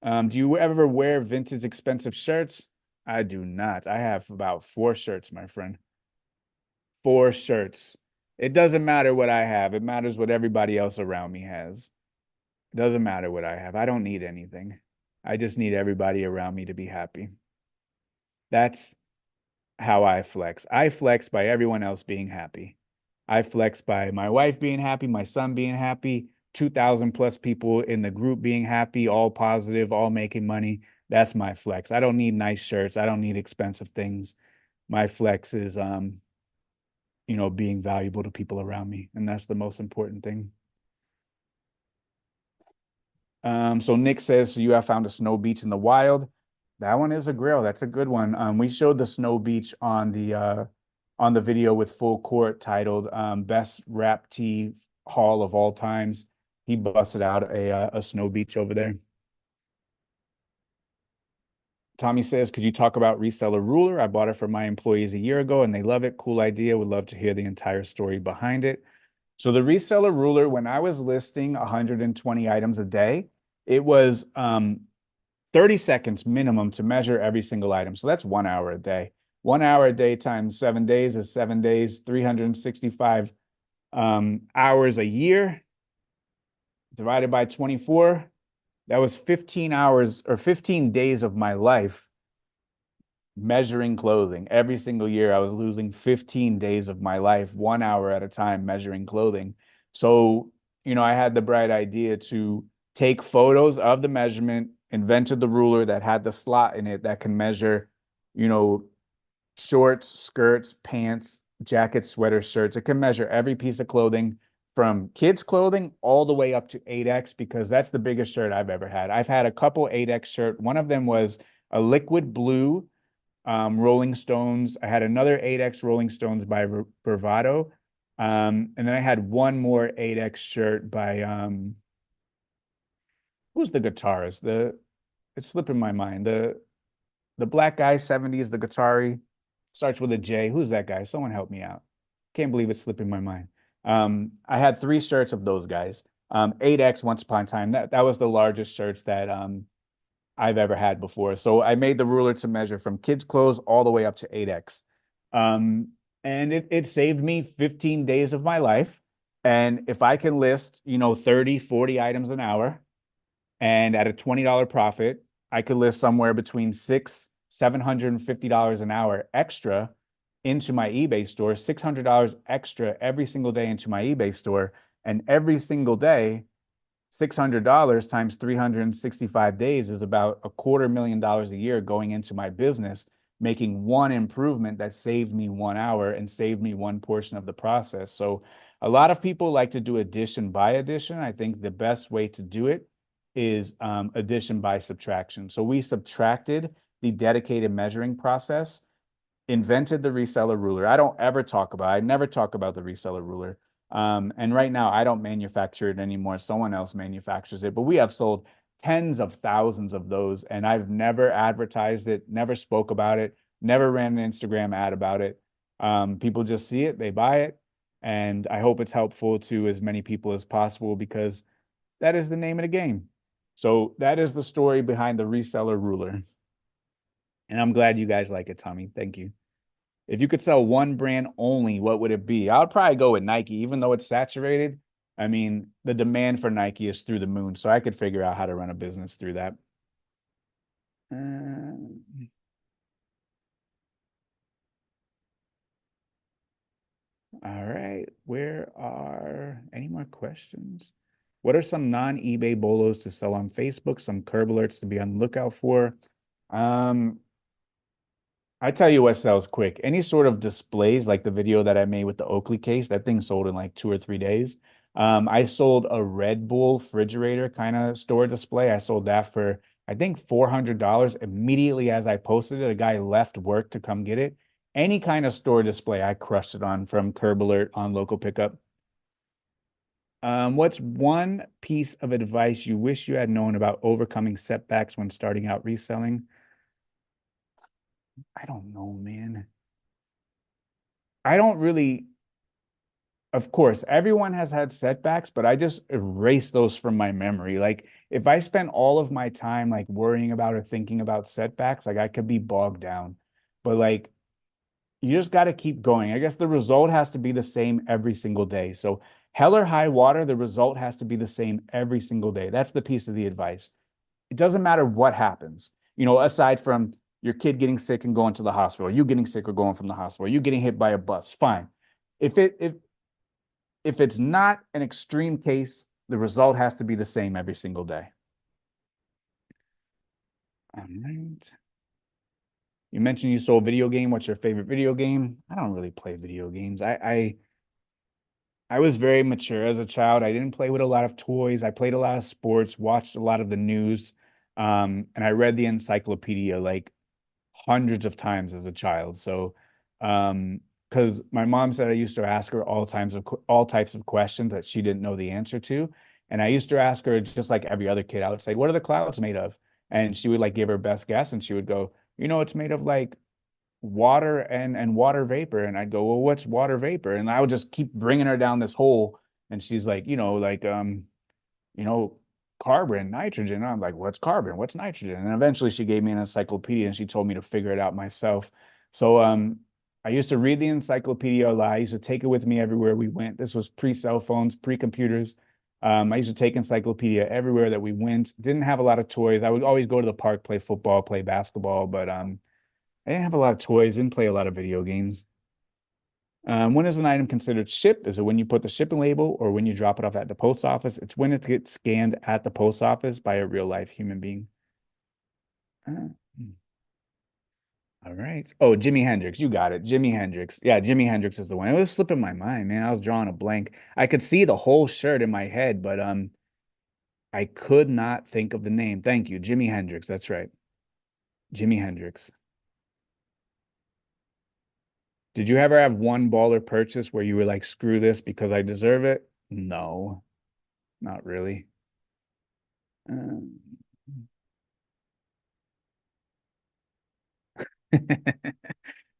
Do you ever wear vintage expensive shirts? I do not. I have about 4 shirts, my friend. 4 shirts. It doesn't matter what I have. It matters what everybody else around me has. It doesn't matter what I have. I don't need anything. I just need everybody around me to be happy. That's how I flex. I flex by everyone else being happy. I flex by my wife being happy, my son being happy, 2,000 plus people in the group being happy, all positive, all making money. That's my flex. I don't need nice shirts. I don't need expensive things. My flex is being valuable to people around me. And that's the most important thing. So Nick says, so you have found a snow beach in the wild. That one is a grill. That's a good one. We showed the snow beach on the video with full court, titled Best Rap Tee Haul of All Times. He busted out a snow beach over there. Tommy says, could you talk about Reseller Ruler? I bought it for my employees a year ago and they love it. Cool idea. Would love to hear the entire story behind it. So the Reseller Ruler, when I was listing 120 items a day, it was 30 seconds minimum to measure every single item. So that's 1 hour a day. 1 hour a day times 7 days is 7 days, 365 hours a year divided by 24. That was 15 hours or 15 days of my life measuring clothing. Every single year, I was losing 15 days of my life, 1 hour at a time, measuring clothing. So, I had the bright idea to take photos of the measurement, invented the ruler that had the slot in it that can measure, you know, shorts, skirts, pants, jackets, sweaters, shirts. It can measure every piece of clothing from kids' clothing all the way up to 8X because that's the biggest shirt I've ever had. I've had a couple 8X shirt. One of them was a liquid blue Rolling Stones. I had another 8X Rolling Stones by Bravado. And then I had one more 8X shirt by who's the guitarist? It's slipping my mind. The black guy, 70s, the guitar starts with a J. Who's that guy? Someone help me out. Can't believe it's slipping my mind. I had three shirts of those guys. 8X once upon a time. That was the largest shirts that I've ever had before. So I made the ruler to measure from kids' clothes all the way up to 8X. And it saved me 15 days of my life. And if I can list, 30, 40 items an hour and at a $20 profit, I could list somewhere between $750 an hour extra into my eBay store, $600 extra every single day into my eBay store. And every single day, $600 times 365 days is about $250,000 a year going into my business, making one improvement that saved me 1 hour and saved me one portion of the process. So a lot of people like to do addition by addition. I think the best way to do it is addition by subtraction. So we subtracted the dedicated measuring process, invented the reseller ruler. I never talk about the reseller ruler. And right now, I don't manufacture it anymore. Someone else manufactures it, but we have sold tens of thousands of those, and I've never advertised it, never spoke about it, never ran an Instagram ad about it. People just see it, they buy it, and I hope it's helpful to as many people as possible because that is the name of the game. So that is the story behind the reseller ruler. And I'm glad you guys like it, Tommy. Thank you. If you could sell one brand only, what would it be? I would probably go with Nike, even though it's saturated. I mean, the demand for Nike is through the moon, so I could figure out how to run a business through that. All right. Where are any more questions? What are some non-eBay bolos to sell on Facebook? Some curb alerts to be on the lookout for. I tell you what sells quick. Any sort of displays, like the video that I made with the Oakley case, that thing sold in like 2 or 3 days. I sold a Red Bull refrigerator kind of store display. I sold that for, I think, $400. Immediately as I posted it, a guy left work to come get it. Any kind of store display, I crushed it on, from Curb Alert on local pickup. What's one piece of advice you wish you had known about overcoming setbacks when starting out reselling? I don't know, man. I don't really, of course, everyone has had setbacks, but I just erase those from my memory. Like if I spent all of my time like worrying about or thinking about setbacks, like I could be bogged down. But like you just got to keep going. I guess the result has to be the same every single day. So hell or high water, the result has to be the same every single day. That's the piece of the advice. It doesn't matter what happens, aside from your kid getting sick and going to the hospital, you getting sick or going from the hospital, you getting hit by a bus, fine. If it's not an extreme case, the result has to be the same every single day. All right. You mentioned you sold video game. What's your favorite video game? I don't really play video games. I was very mature as a child. I didn't play with a lot of toys. I played a lot of sports, watched a lot of the news, and I read the encyclopedia like hundreds of times as a child. So, because my mom said I used to ask her all types of questions that she didn't know the answer to, and I used to ask her just like every other kid. I would say, "What are the clouds made of?" and she would like give her best guess, and she would go, it's made of like water and water vapor. And I'd go, well, what's water vapor? And I would just keep bringing her down this hole. And she's like, you know, carbon, nitrogen. And I'm like, what's carbon? What's nitrogen? And eventually she gave me an encyclopedia and she told me to figure it out myself. So I used to read the encyclopedia a lot. I used to take it with me everywhere we went. This was pre-cell phones, pre-computers. I used to take encyclopedia everywhere that we went. Didn't have a lot of toys. I would always go to the park, play football, play basketball, but I didn't have a lot of toys, didn't play a lot of video games. When is an item considered shipped? Is it when you put the shipping label or when you drop it off at the post office? It's when it gets scanned at the post office by a real life human being. Uh, all right. Oh, Jimi Hendrix. You got it. Jimi Hendrix. Yeah, Jimi Hendrix is the one. It was slipping my mind, man. I was drawing a blank. I could see the whole shirt in my head, but I could not think of the name. Thank you. Jimi Hendrix. That's right. Jimi Hendrix. Did you ever have one baller purchase where you were like, screw this because I deserve it? No, not really. Um,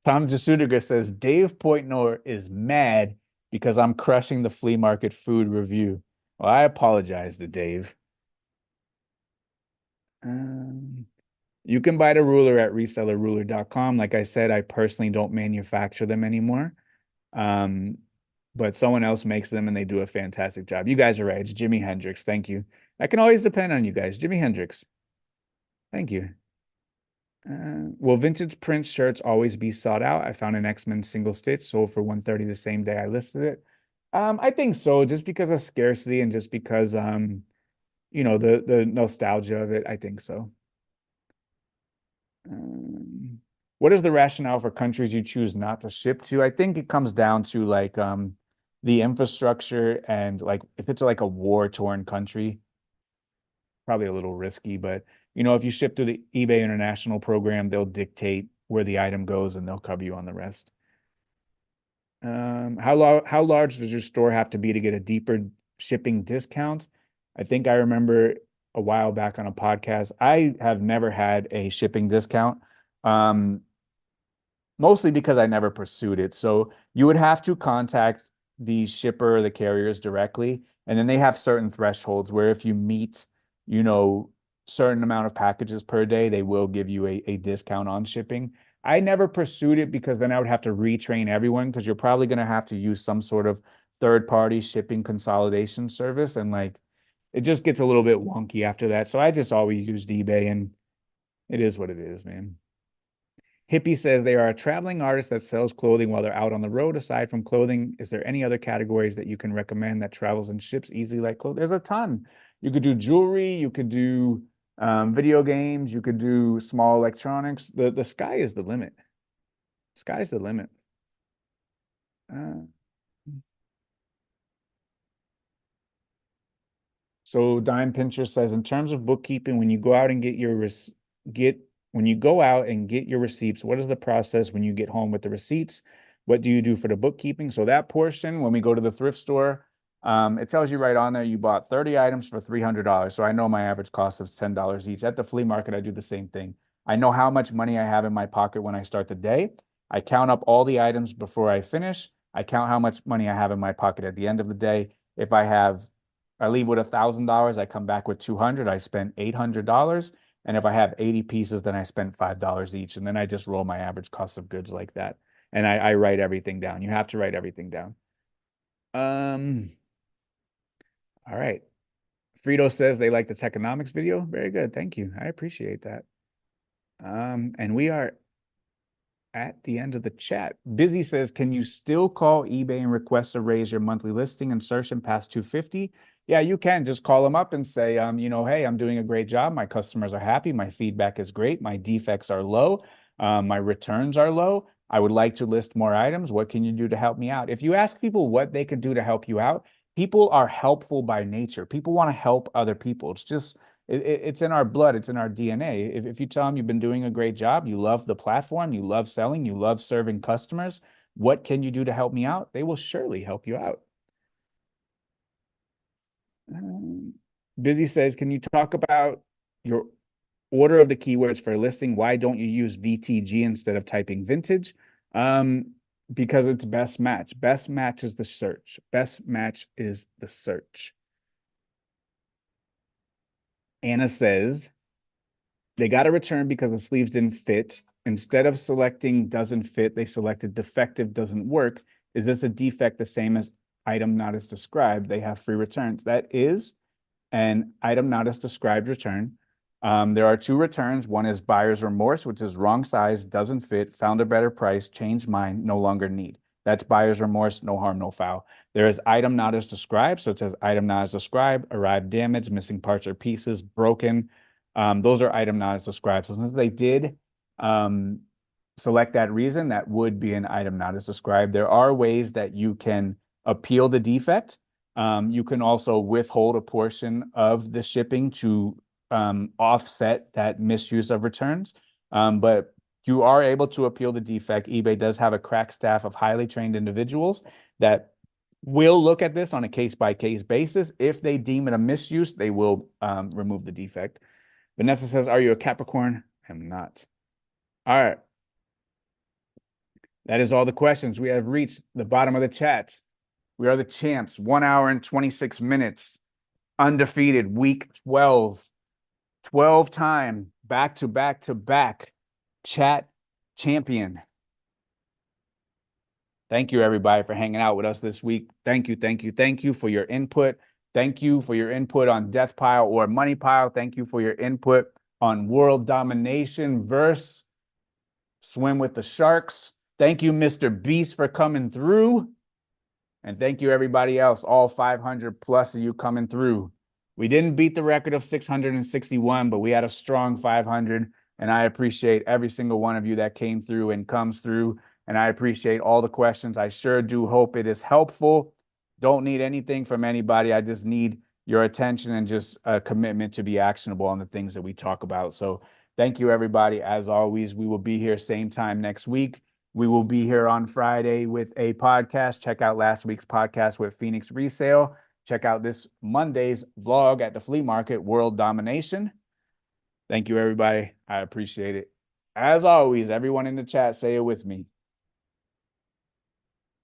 Tom Jasudiger says Dave Poitnor is mad because I'm crushing the flea market food review. Well, I apologize to Dave. Um, you can buy the ruler at resellerruler.com. Like I said, I personally don't manufacture them anymore. Um, but someone else makes them and they do a fantastic job. You guys are right. It's Jimi Hendrix. Thank you. I can always depend on you guys. Jimi Hendrix. Thank you. Will vintage print shirts always be sought out? I found an X-Men single stitch sold for 130 the same day I listed it. I think so, just because of scarcity and just because the nostalgia of it. I think so. Um, what is the rationale for countries you choose not to ship to? I think it comes down to like the infrastructure and like if it's like a war-torn country, probably a little risky, but if you ship through the eBay International program, they'll dictate where the item goes and they'll cover you on the rest. How large does your store have to be to get a deeper shipping discount? I think I remember a while back on a podcast. I have never had a shipping discount. Um, Mostly because I never pursued it. So you would have to contact the shipper or the carriers directly, and then they have certain thresholds where if you meet, you know, certain amount of packages per day, they will give you a discount on shipping. I never pursued it because then I would have to retrain everyone because you're probably going to have to use some sort of third party shipping consolidation service. And like it just gets a little bit wonky after that. So I just always used eBay and it is what it is, man. Hippie says they are a traveling artist that sells clothing while they're out on the road. Aside from clothing, is there any other categories that you can recommend that travels and ships easily like clothes? There's a ton. You could do jewelry, you could do video games, you could do small electronics. The sky is the limit. Sky's the limit. Uh, So Dime Pincher says, in terms of bookkeeping, when you go out and get when you go out and get your receipts, what is the process when you get home with the receipts? What do you do for the bookkeeping? So that portion, when we go to the thrift store, it tells you right on there you bought 30 items for $300. So I know my average cost is $10 each. At the flea market, I do the same thing. I know how much money I have in my pocket when I start the day. I count up all the items before I finish. I count how much money I have in my pocket at the end of the day. If I leave with $1,000, I come back with 200. I spent $800. And if I have 80 pieces, then I spent $5 each. And then I just roll my average cost of goods like that. And I write everything down. You have to write everything down. Um, all right. Frito says they like the Techonomics video. Very good. Thank you. I appreciate that. And we are at the end of the chat. Busy says, can you still call eBay and request to raise your monthly listing insertion past 250? Yeah, you can just call them up and say, hey, I'm doing a great job. My customers are happy. My feedback is great. My defects are low. My returns are low. I would like to list more items. What can you do to help me out? If you ask people what they could do to help you out, people are helpful by nature. People want to help other people. It's in our blood, it's in our DNA. If you tell them you've been doing a great job, you love the platform, you love selling, you love serving customers, what can you do to help me out? They will surely help you out. Um, Busy says, can you talk about your order of the keywords for a listing. Why don't you use VTG instead of typing vintage? Because it's best match. Best match is the search. Best match is the search. Anna says they got a return because the sleeves didn't fit. Instead of selecting doesn't fit, they selected defective doesn't work. Is this a defect the same as item not as described? They have free returns. That is an item not as described return. There are two returns. One is buyer's remorse, which is wrong size, doesn't fit, found a better price, changed mind, no longer need. That's buyer's remorse, no harm, no foul. There is item not as described, so it says item not as described, arrived damaged, missing parts or pieces, broken. Those are item not as described. So since they did select that reason, that would be an item not as described. There are ways that you can appeal the defect. You can also withhold a portion of the shipping to offset that misuse of returns. But you are able to appeal the defect. eBay does have a crack staff of highly trained individuals that will look at this on a case-by-case basis. If they deem it a misuse, they will remove the defect. Vanessa says, are you a Capricorn? I'm not. All right. That is all the questions. We have reached the bottom of the chats. We are the champs. 1 hour and 26 minutes. Undefeated. Week 12. 12-time back-to-back-to-back chat champion. Thank you, everybody, for hanging out with us this week. Thank you, thank you, thank you for your input. Thank you for your input on Deathpile or Moneypile. Thank you for your input on World Domination versus Swim with the Sharks. Thank you, Mr. Beast, for coming through. And thank you, everybody else, all 500 plus of you coming through. We didn't beat the record of 661, but we had a strong 500. And I appreciate every single one of you that came through and comes through. And I appreciate all the questions. I sure do hope it is helpful. Don't need anything from anybody. I just need your attention and just a commitment to be actionable on the things that we talk about. So thank you, everybody. As always, we will be here same time next week. We will be here on Friday with a podcast. Check out last week's podcast with Phoenix Resale. Check out this Monday's vlog at the flea market, World Domination. Thank you, everybody. I appreciate it. As always, everyone in the chat, say it with me.